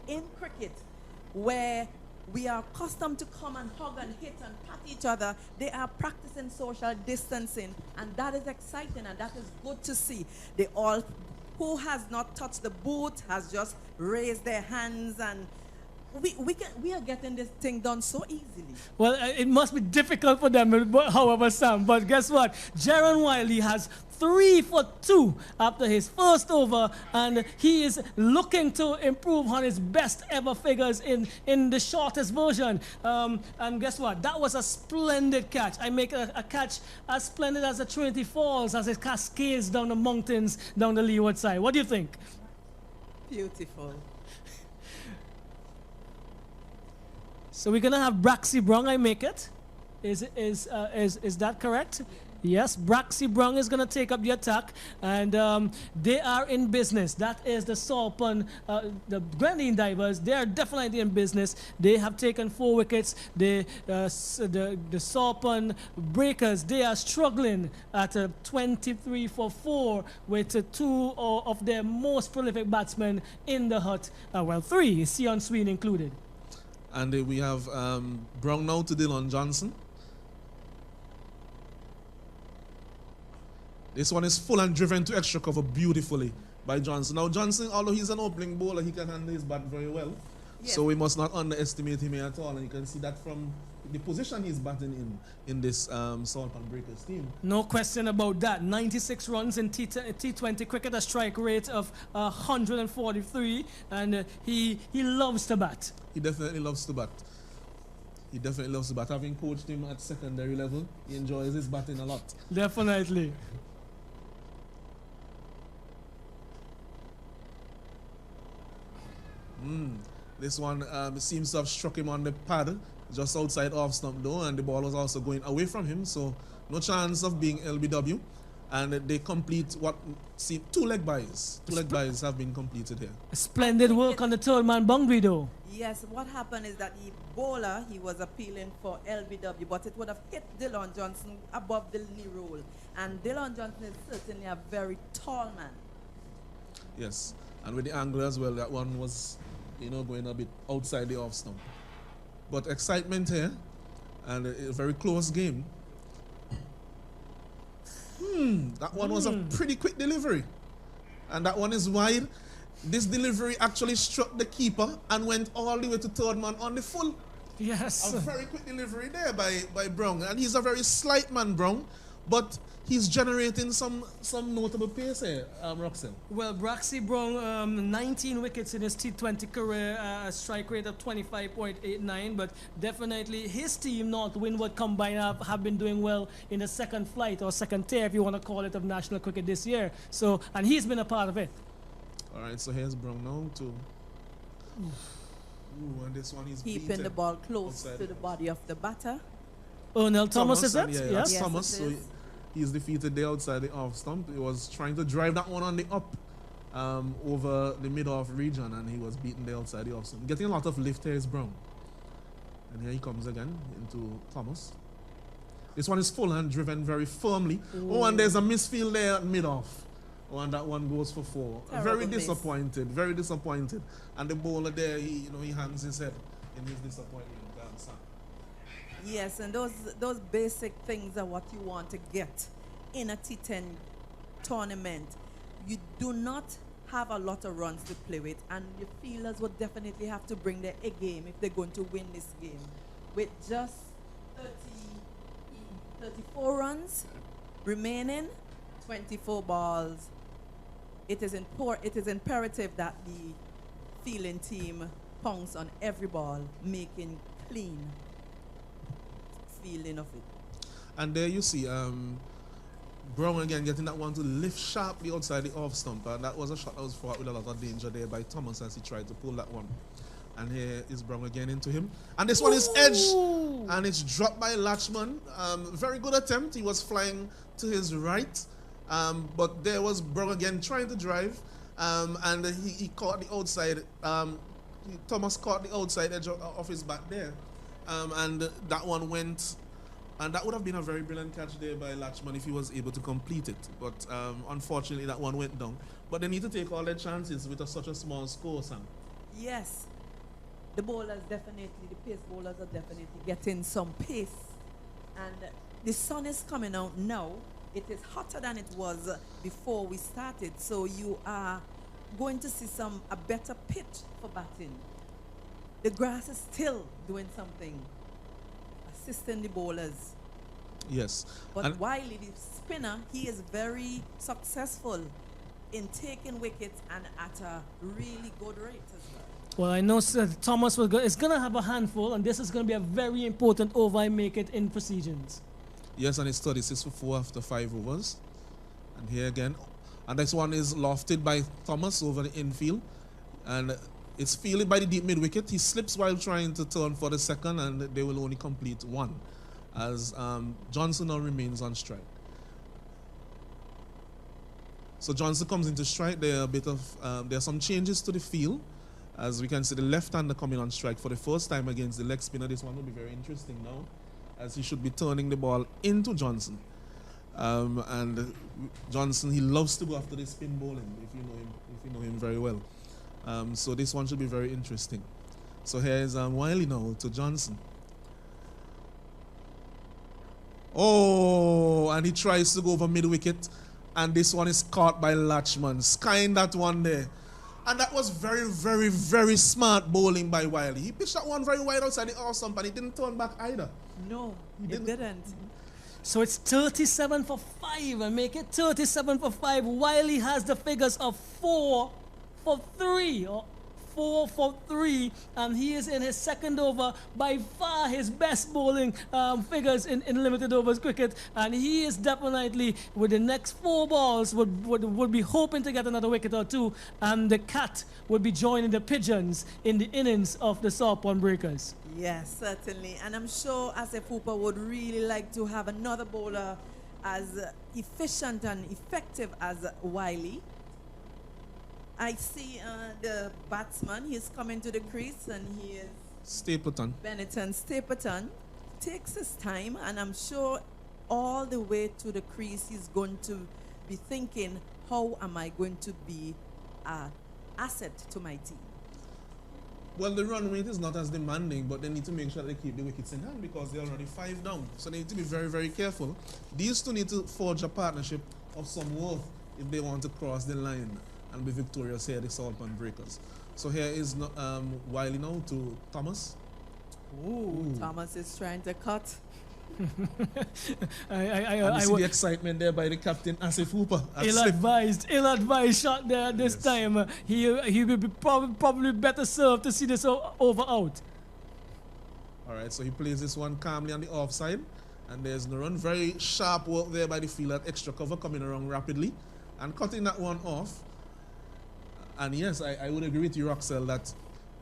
in cricket, where we are accustomed to come and hug and hit and pat each other, they are practicing social distancing, and that is exciting and that is good to see. They all, who has not touched the boot, has just raised their hands, and we are getting this thing done so easily. Well, it must be difficult for them, however, Sam. But guess what? Jaron Wiley has 3 for 2 after his first over, and he is looking to improve on his best ever figures in the shortest version. And guess what? That was a splendid catch. I make a catch as splendid as the Trinity Falls as it cascades down the mountains down the leeward side. What do you think? Beautiful. So we're gonna have Braxy Brong, I make it. Is that correct? Yes, Braxy Brong is gonna take up the attack, and they are in business. That is the Sarpon, the Grenadine Divers. They are definitely in business. They have taken 4 wickets. The Sarpon Breakers, they are struggling at 23 for 4 with 2 of their most prolific batsmen in the hut. Well, 3, Sion Sween included. And we have Brown now to Dylan Johnson. This one is full and driven to extra cover beautifully by Johnson. Now Johnson, although he's an opening bowler, he can handle his bat very well. Yes. So we must not underestimate him at all. And you can see that from the position he's batting in this Sarpon Breakers team. No question about that. 96 runs in T20 cricket, a strike rate of 143, and he loves to bat. He definitely loves to bat. He definitely loves to bat. Having coached him at secondary level, he enjoys his batting a lot. Definitely. This one seems to have struck him on the pad, just outside off stump though, and the ball was also going away from him, so no chance of being LBW. And they complete what seem 2 leg byes. 2 leg byes have been completed here. Splendid work on the third man boundary though. Yes, what happened is that the bowler, he was appealing for LBW, but it would have hit Dylan Johnson above the knee roll. And Dylan Johnson is certainly a very tall man. Yes, and with the angle as well, that one was going a bit outside the off stump. But excitement here, and a very close game. That one was a pretty quick delivery. And that one is wide. This delivery actually struck the keeper and went all the way to third man on the full. Yes. A very quick delivery there by Brown. And he's a very slight man, Brown, but he's generating some notable pace here, Roxanne. Well, Braxy Brown, 19 wickets in his T20 career, a strike rate of 25.89, but definitely his team, North Windward combined, have been doing well in the second flight or second tier, if you want to call it, of national cricket this year. So, and he's been a part of it. All right, so here's Brown now too. Ooh, and this one is Keeping the ball close to the body of the batter. Ernell Thomas, is it? Yeah, Yes. that's Thomas. So he's defeated there outside the off stump. He was trying to drive that one on the up over the mid-off region, and he was beaten there outside the off stump. Getting a lot of lift here is Brown. And here he comes again into Thomas. This one is full and driven very firmly. Ooh. Oh, and there's a misfield there at mid-off. Oh, and that one goes for 4. Terrible very disappointed, very disappointed. And the bowler there, he hangs his head in his disappointment. Yes, and those basic things are what you want to get in a T10 tournament. You do not have a lot of runs to play with, and your fielders would definitely have to bring their A game if they're going to win this game. With just 34 runs remaining, 24 balls, it is imperative that the fielding team pounce on every ball, making clean feeling of it. And there you see Brown again getting that one to lift sharply outside the off stump, and that was a shot that was fought with a lot of danger there by Thomas as he tried to pull that one. And here is Brown again into him, and this one is edged, and it's dropped by Latchman. Very good attempt. He was flying to his right, but there was Brown again trying to drive, and he caught the outside. Thomas caught the outside edge of his back there. And that one went, and that would have been a very brilliant catch there by Latchman if he was able to complete it. But unfortunately, that one went down. But they need to take all their chances with such a small score, Sam. Yes, the bowlers definitely, the pace bowlers are definitely getting some pace. And the sun is coming out now. It is hotter than it was before we started. So you are going to see a better pitch for batting. The grass is still doing something, assisting the bowlers. Yes. But Wiley, the spinner, he is very successful in taking wickets and at a really good rate as well. Well, I know Thomas is going to have a handful, and this is going to be a very important over I make it in precisions. Yes, and it's 36 for 4 after 5 overs. And here again. And this one is lofted by Thomas over the infield. And it's fielded by the deep mid wicket. He slips while trying to turn for the second, and they will only complete 1 as Johnson now remains on strike. So Johnson comes into strike. There are some changes to the field, as we can see the left-hander coming on strike for the first time against the leg spinner. This one will be very interesting now, as he should be turning the ball into Johnson. And Johnson, he loves to go after the spin bowling, if you know him very well. So this one should be very interesting. So here is Wiley now to Johnson. Oh, and he tries to go over mid-wicket, and this one is caught by Latchman, skying that one there. And that was very, very, very smart bowling by Wiley. He pitched that one very wide outside the off stump, and he didn't turn back either. No, he didn't. So it's 37 for 5, and make it 37 for 5. Wiley has the figures of 4 for 3, or 4 for 3, and he is in his second over, by far his best bowling figures in limited overs cricket, and he is definitely, with the next 4 balls, would be hoping to get another wicket or 2, and the cat would be joining the pigeons in the innings of the Sarpon Breakers. Yes, certainly, and I'm sure Asif Hooper would really like to have another bowler as efficient and effective as Wiley. I see the batsman, he's coming to the crease, and he is Stapleton. Benetton Stapleton. Takes his time, and I'm sure all the way to the crease he's going to be thinking, how am I going to be an asset to my team? Well, the run rate is not as demanding, but they need to make sure they keep the wickets in hand because they're already 5 down. So they need to be very, very careful. These two need to forge a partnership of some worth if they want to cross the line and be victorious here at the Salt Pan Breakers. So here is Wiley now to Thomas. Ooh, Thomas is trying to cut. I see the excitement there by the captain, Asif Hooper. Ill-advised shot there this time. He will be probably better served to see this over out. All right, so he plays this one calmly on the offside, and there's no run. Very sharp work there by the fielder, extra cover coming around rapidly, and cutting that one off. And yes, I would agree with you, Roxelle, that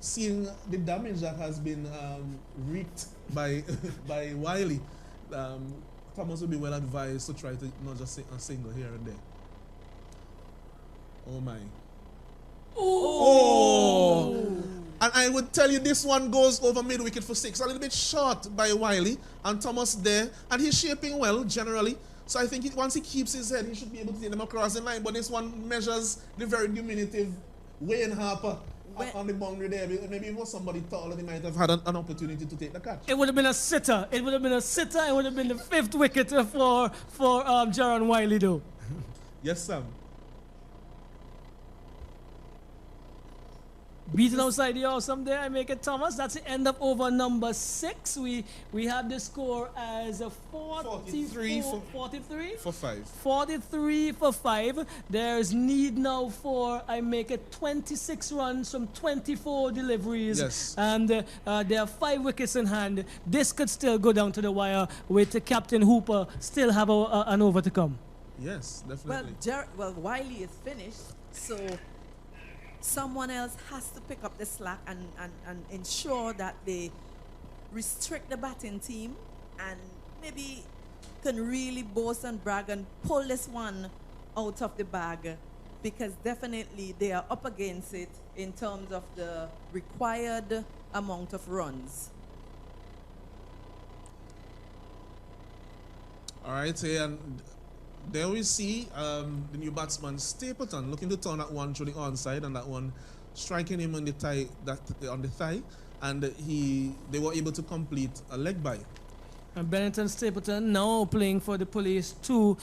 seeing the damage that has been wreaked by by Wiley, Thomas would be well advised to try to not just a single here and there. Oh my. Oh! And I would tell you this one goes over mid-wicket for 6. A little bit short by Wiley, and Thomas there, and he's shaping well generally. So I think once he keeps his head, he should be able to take them across the line. But this one measures the very diminutive Wayne Harper on the boundary there. Maybe if it was somebody taller, they might have had an opportunity to take the catch. It would have been a sitter. It would have been a sitter. It would have been the 5th wicket for Jaron Wiley, though. Yes, Sam. Beaten outside the awesome there, I make it Thomas. That's the end of over number 6. We have the score as a 43 for 5. 43 for 5. There's need now for, I make it 26 runs from 24 deliveries. Yes. And there are 5 wickets in hand. This could still go down to the wire with Captain Hooper still have an over to come. Yes, definitely. Well, Wiley is finished, so someone else has to pick up the slack and ensure that they restrict the batting team and maybe can really boast and brag and pull this one out of the bag, because definitely they are up against it in terms of the required amount of runs. All right, and there we see the new batsman Stapleton looking to turn that one through the onside, and that one striking him on the thigh, and they were able to complete a leg by. And Bennington Stapleton now playing for the Police 2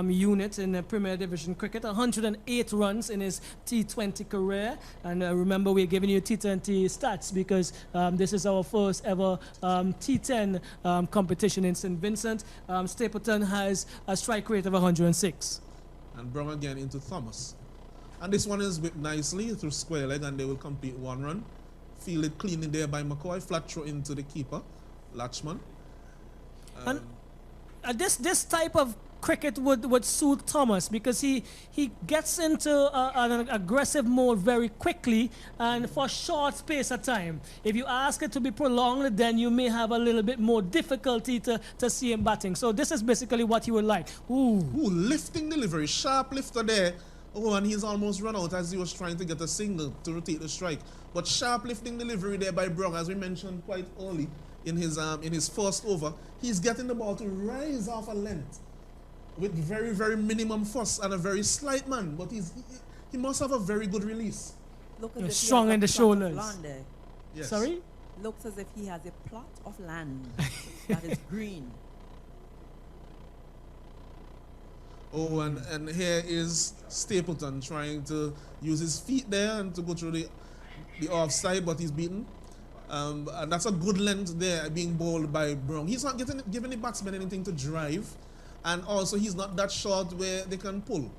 unit in the Premier Division cricket. 108 runs in his T20 career. And remember, we're giving you T10 stats because this is our first ever T10 competition in St. Vincent. Stapleton has a strike rate of 106. And Brown again into Thomas. And this one is whipped nicely through square leg, and they will complete 1 run. Fielded cleanly there by McCoy. Flat throw into the keeper, Latchman. And this type of cricket would suit Thomas because he gets into an aggressive mode very quickly and for a short space of time. If you ask it to be prolonged, then you may have a little bit more difficulty to see him batting. So this is basically what he would like. Ooh, lifting delivery, sharp lifter there. Oh, and he's almost run out as he was trying to get a single to rotate the strike. But sharp lifting delivery there by Brown, as we mentioned quite early in his first over. He's getting the ball to rise off a length with very, very minimum force and a very slight man. But he must have a very good release. Look as if strong in the shoulders. Yes. Sorry? Looks as if he has a plot of land that is green. Oh, and here is Stapleton trying to use his feet there and to go through the offside, but he's beaten. And that's a good length there being bowled by Brown. He's not giving the batsman anything to drive, and also he's not that short where they can pull.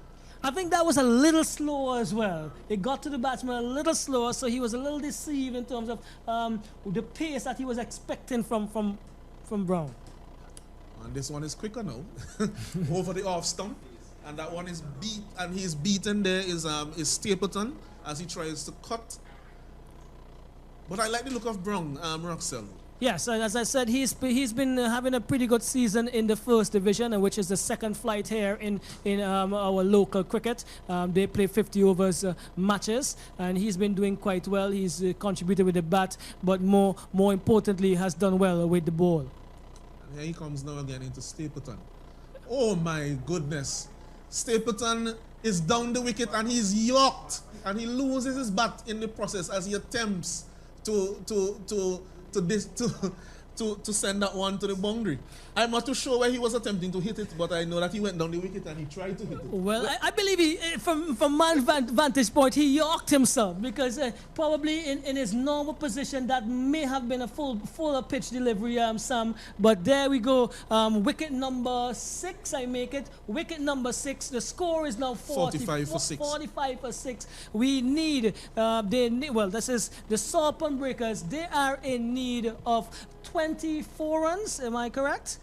I think that was a little slower as well. It got to the batsman a little slower, so he was a little deceived in terms of the pace that he was expecting from Brown. And this one is quicker now, over the off stump, and that one is beat, and he's beaten. There is Stapleton as he tries to cut. But I like the look of Brown, Roxelle. Yes, as I said, he's been having a pretty good season in the first division, which is the second flight here in our local cricket. They play 50 overs matches, and he's been doing quite well. He's contributed with the bat, but more importantly, has done well with the ball. And here he comes now again into Stapleton. Oh my goodness. Stapleton is down the wicket and he's yorked, and he loses his bat in the process as he attempts to send that one to the boundary. I'm not too sure where he was attempting to hit it, but I know that he went down the wicket and he tried to hit it. Well, I believe he, from my vantage point, he yorked himself because probably in his normal position that may have been a fuller pitch delivery, Sam. But there we go. Wicket number 6, I make it. Wicket number 6. The score is now 45 for 6. 45 for 6. We need, well, this is the Sarpan Breakers. They are in need of 24 runs, am I correct?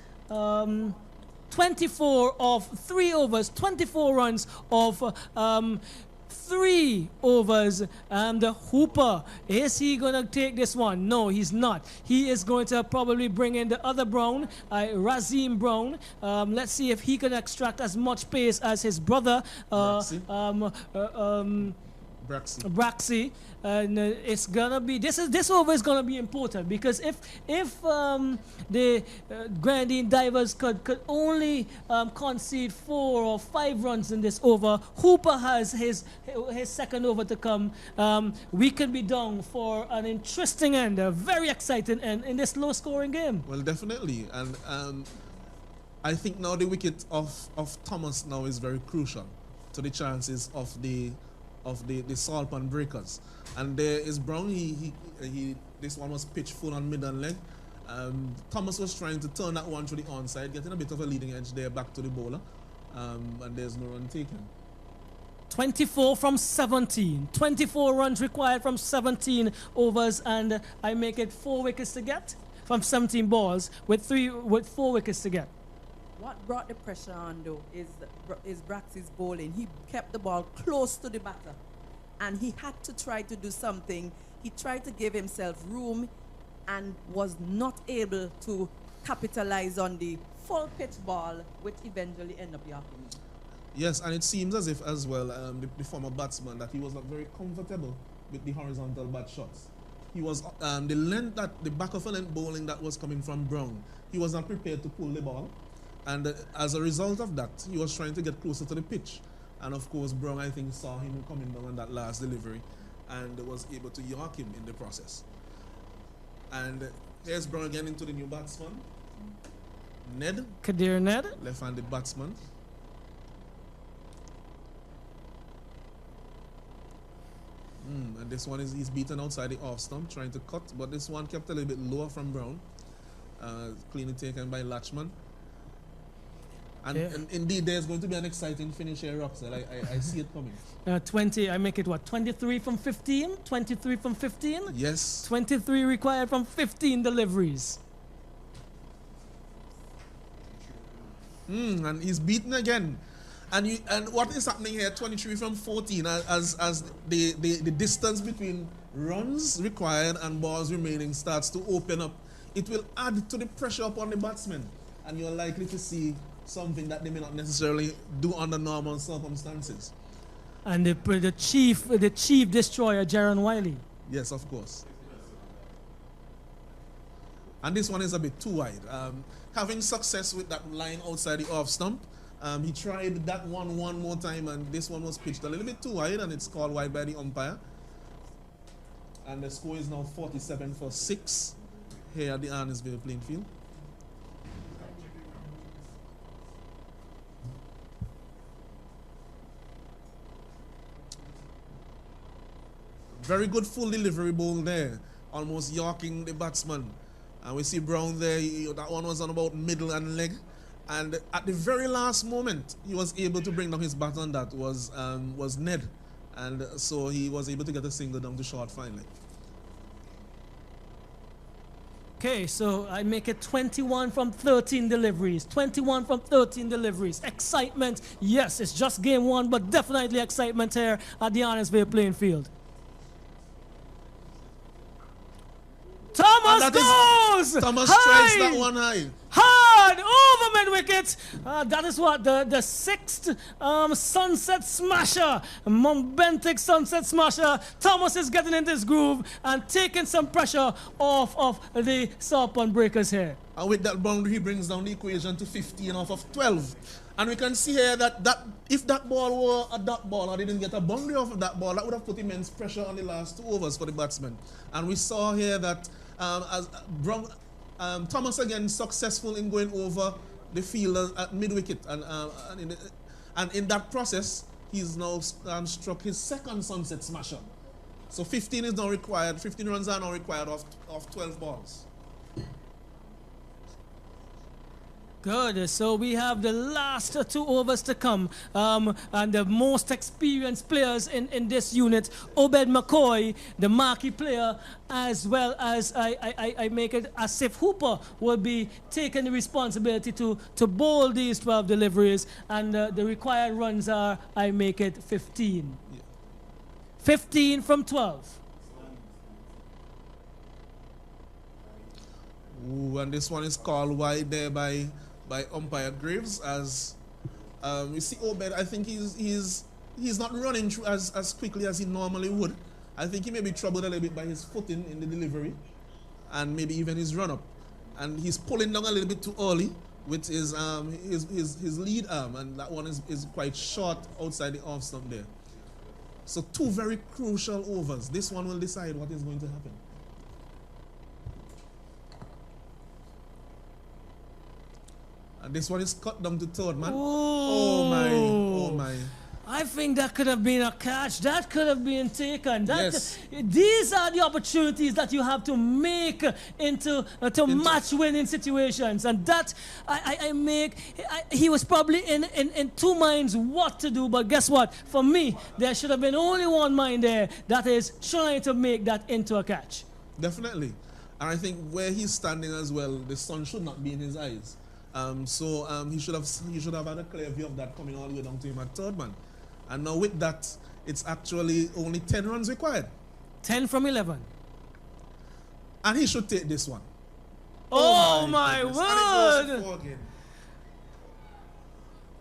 24 of 3 overs, 24 runs of 3 overs. And the Hooper, is he going to take this one? No, he's not. He is going to probably bring in the other Brown, Razim Brown. Let's see if he can extract as much pace as his brother, Braxy. And it's gonna be this over is gonna be important because if the Grandine Divers could only concede 4 or 5 runs in this over, Hooper has his second over to come. We can be down for an interesting end, a very exciting end in this low-scoring game. Well, definitely, and I think now the wicket of Thomas now is very crucial to the chances of the Sarpan Breakers. And there is Brown. This one was pitched full on mid and leg. Thomas was trying to turn that one to the onside, getting a bit of a leading edge there back to the bowler, and there's no run taken. 24 from 17. 24 runs required from 17 overs, and I make it 4 wickets to get from 17 balls with 4 wickets to get. What brought the pressure on, though, is Braxy's bowling. He kept the ball close to the batter, and he had to try to do something. He tried to give himself room and was not able to capitalize on the full pitch ball, which eventually ended up yarking. Yes, and it seems as if, as well, the former batsman, that he was not very comfortable with the horizontal bat shots. He was, the back of a length bowling that was coming from Brown, he was not prepared to pull the ball. And as a result of that, he was trying to get closer to the pitch. And of course, Brown, I think, saw him coming down on that last delivery and was able to york him in the process. And here's Brown again into the new batsman, Ned. Kadir Ned. Left-handed batsman. And this one he's beaten outside the off stump, trying to cut, but this one kept a little bit lower from Brown. Cleanly taken by Latchman. And indeed, there's going to be an exciting finish here, Roxelle. I see it coming. 20, I make it what, 23 from 15? 23 from 15? Yes. 23 required from 15 deliveries. And he's beaten again. And what is happening here, 23 from 14, as the distance between runs required and balls remaining starts to open up, it will add to the pressure upon the batsmen. And you're likely to see something that they may not necessarily do under normal circumstances. And the chief destroyer, Jaron Wiley. Yes, of course. And this one is a bit too wide. Having success with that line outside the off stump, he tried that one more time, and this one was pitched a little bit too wide, and it's called wide by the umpire. And the score is now 47 for 6 here at the Arnesville playing field. Very good full delivery ball there, almost yorking the batsman. And we see Brown there, that one was on about middle and leg. And at the very last moment, he was able to bring down his bat on that was Ned. And so he was able to get a single down to short finally. Okay, so I make it 21 from 13 deliveries. 21 from 13 deliveries. Excitement, yes, it's just game 1, but definitely excitement here at the Arnesville playing field. Thomas goes! Thomas high, strikes that one high. Hard over mid-wicket. That is what? The 6th sunset smasher. Momentic sunset smasher. Thomas is getting into his groove and taking some pressure off of the Sarpan Breakers here. And with that boundary, he brings down the equation to 15 off of 12. And we can see here that if that ball were a dot ball or they didn't get a boundary off of that ball, that would have put immense pressure on the last 2 overs for the batsmen. And we saw here that Thomas again successful in going over the fielder at mid-wicket. And in that process, he's now struck his second sunset smasher. So 15 is now required, 15 runs are now required of 12 balls. Good. So we have the last 2 overs to come. And the most experienced players in this unit, Obed McCoy, the marquee player, as well as I make it Asif Hooper will be taking the responsibility to bowl these 12 deliveries. And the required runs are, I make it 15. Yeah. 15 from 12. Ooh, and this one is called wide there by umpire Graves. As you see Obed, I think he's not running through as quickly as he normally would. I think he may be troubled a little bit by his footing in the delivery and maybe even his run up. And he's pulling down a little bit too early with his lead arm, and that one is quite short outside the off stump there. So 2 very crucial overs. This one will decide what is going to happen. And this one is cut down to third man. Oh my, oh my. I think that could have been a catch. That could have been taken. Yes. These are the opportunities that you have to make into match-winning situations. And that he was probably in 2 minds what to do. But guess what? For me, there should have been only one mind there. That is trying to make that into a catch. Definitely. And I think where he's standing as well, the sun should not be in his eyes. He should have had a clear view of that coming all the way down to him at third man. And now with that, it's actually only 10 runs required. 10 from 11. And he should take this one. Oh my word!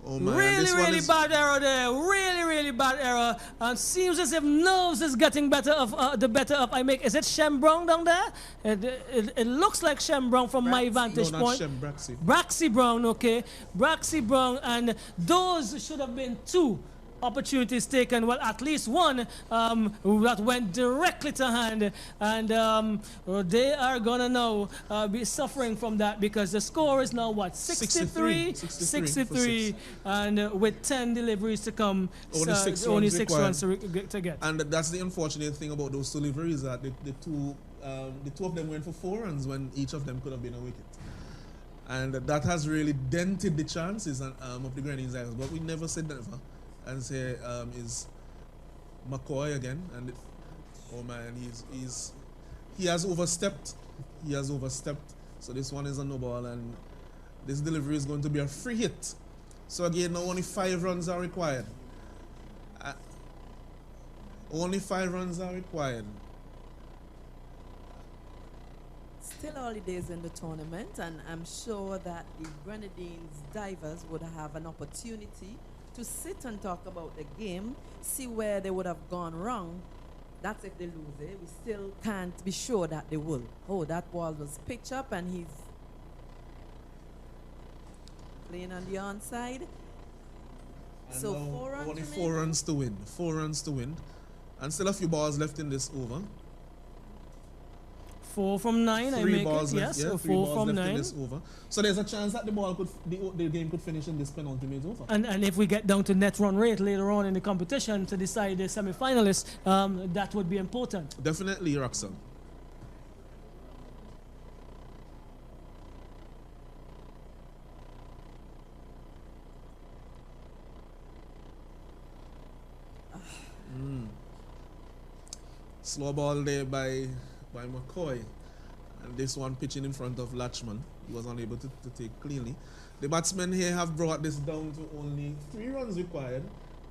Oh man, really bad error there. Really bad error. And seems as if nerves is getting the better of I make. Is it Shem Brown down there? It looks like Shem Brown from my vantage point. Shem, Braxy. Braxy Brown, okay. Braxy Brown, and those should have been 2 opportunities taken. Well, at least one that went directly to hand, and they are gonna now be suffering from that because the score is now what, 63, and with 10 deliveries to come, only 6 runs to get. And that's the unfortunate thing about those 2 deliveries, that the two of them went for 4 runs when each of them could have been a wicket. And that has really dented the chances of the Grenadians. But we never said never. And say is McCoy again, and oh man, he has overstepped. He has overstepped. So this one is a no ball, and this delivery is going to be a free hit. So again, now only 5 runs are required. Only 5 runs are required. Still early days in the tournament, and I'm sure that the Grenadines divers would have an opportunity to sit and talk about the game, see where they would have gone wrong. That's if they lose it. We still can't be sure that they will. Oh, that ball was pitched up and he's playing on the onside. And so 4 runs. Only 4 runs to win. 4 runs to win. And still a few balls left in this over. 4 from 9, I make it, yes. Yeah, 4 from 9. In this over. So there's a chance that the game could finish in this penultimate over. And if we get down to net run rate later on in the competition to decide the semi-finalists, that would be important. Definitely, Roxanne. Slow ball there by McCoy, and this one pitching in front of Latchman. He was unable to take cleanly. The batsmen here have brought this down to only 3 runs required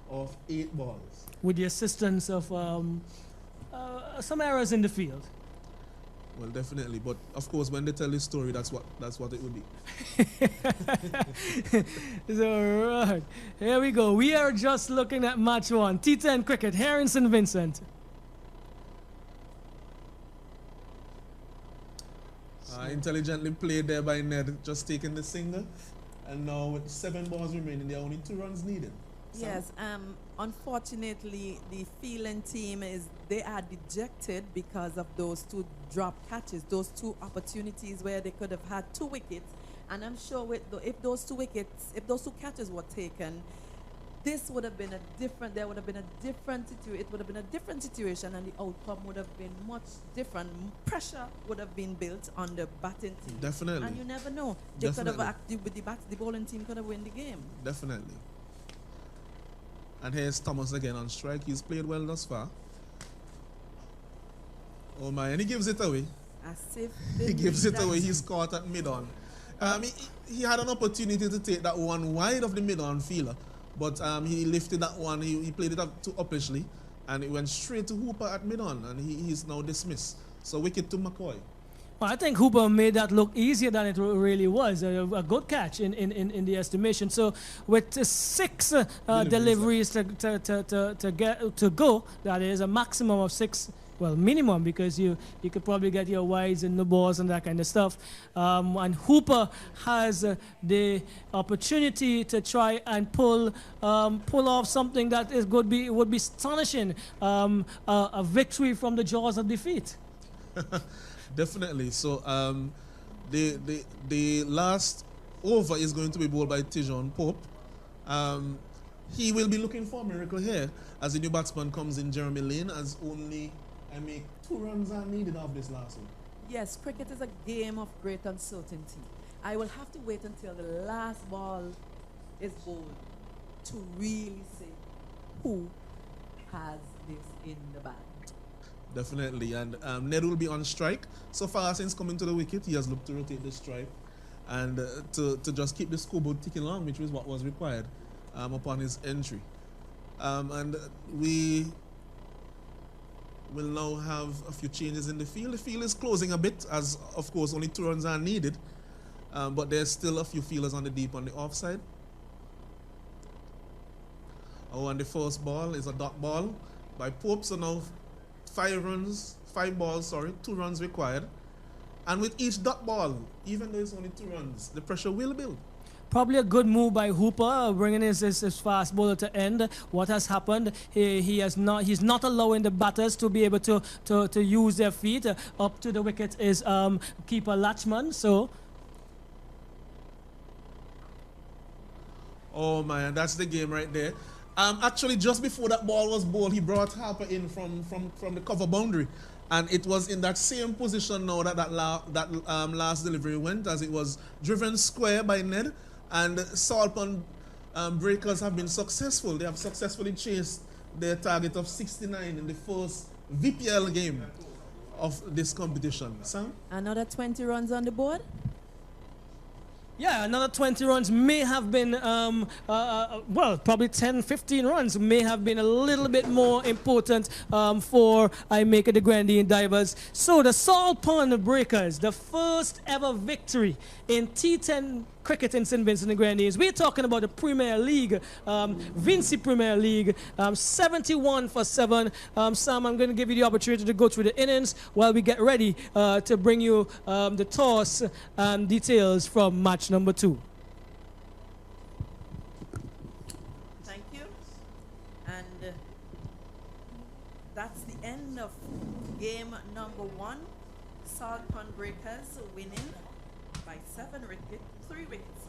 of 8 balls. With the assistance of some errors in the field. Well, definitely, but of course, when they tell this story, that's what it would be. So, right, here we go. We are just looking at match 1. T10 cricket, here in St. Vincent. Intelligently played there by Ned, just taking the single. And now with 7 balls remaining, there are only 2 runs needed. Sam? Yes, unfortunately, the fielding team they are dejected because of those 2 drop catches, those 2 opportunities where they could have had 2 wickets. And I'm sure if those 2 catches were taken, this would have been a different. There would have been a different situation. It would have been a different situation, and the outcome would have been much different. Pressure would have been built on the batting team. Definitely. And you never know. They could have Definitely. acted with the bowling team could have won the game. Definitely. And here's Thomas again on strike. He's played well thus far. Oh my, and he gives it away. As if He gives it away. that- He's caught at mid-on. He had an opportunity to take that one wide of the mid-on fielder, but he lifted that one. He played it up too uppishly, and it went straight to Hooper at mid-on, and he's now dismissed. So wicket to McCoy. Well, I think Hooper made that look easier than it really was. A good catch in the estimation. So with 6 deliveries to go, that is a maximum of 6. Well, minimum, because you could probably get your wides and the balls and that kind of stuff. And Hooper has the opportunity to try and pull off something that would be astonishing, a victory from the jaws of defeat. Definitely. So the last over is going to be bowled by T10 Pope. He will be looking for a miracle here as the new batsman comes in, Jeremy Lane, as only 2 runs are needed off this last one. Yes, cricket is a game of great uncertainty. I will have to wait until the last ball is bowled to really say who has this in the bag. Definitely. And Ned will be on strike. So far since coming to the wicket, he has looked to rotate the strike and to just keep the scoreboard ticking along, which was what was required upon his entry. And we will now have a few changes in the field. The field is closing a bit, as of course only 2 runs are needed, but there's still a few fielders on the deep on the offside. Oh, and the first ball is a dot ball by Pope, so now 5 balls, 2 runs required. And with each dot ball, even though it's only 2 runs, the pressure will build. Probably a good move by Hooper, bringing his fast bowler to end. What has happened? He's not allowing the batters to be able to use their feet. Up to the wicket is keeper Latchman. So. Oh man, that's the game right there. Actually, just before that ball was bowled, he brought Harper in from the cover boundary, and it was in that same position now that last delivery went, as it was driven square by Ned. And Salt Pond breakers have been successful. They have successfully chased their target of 69 in the first VPL game of this competition. Sam? Another 20 runs on the board. Yeah, another 20 runs may have been, well, probably 10, 15 runs may have been a little bit more important for the Grenadian Divers. So the Salt Pond Breakers, the first ever victory in T10 cricket in St. Vincent and Grenadines. We're talking about the Premier League, Vincy Premier League, 71 for 7. Sam, I'm going to give you the opportunity to go through the innings while we get ready to bring you the toss details from match number 2. Thank you. And that's the end of game number 1. Salt Pond Breakers winning by 3 wickets,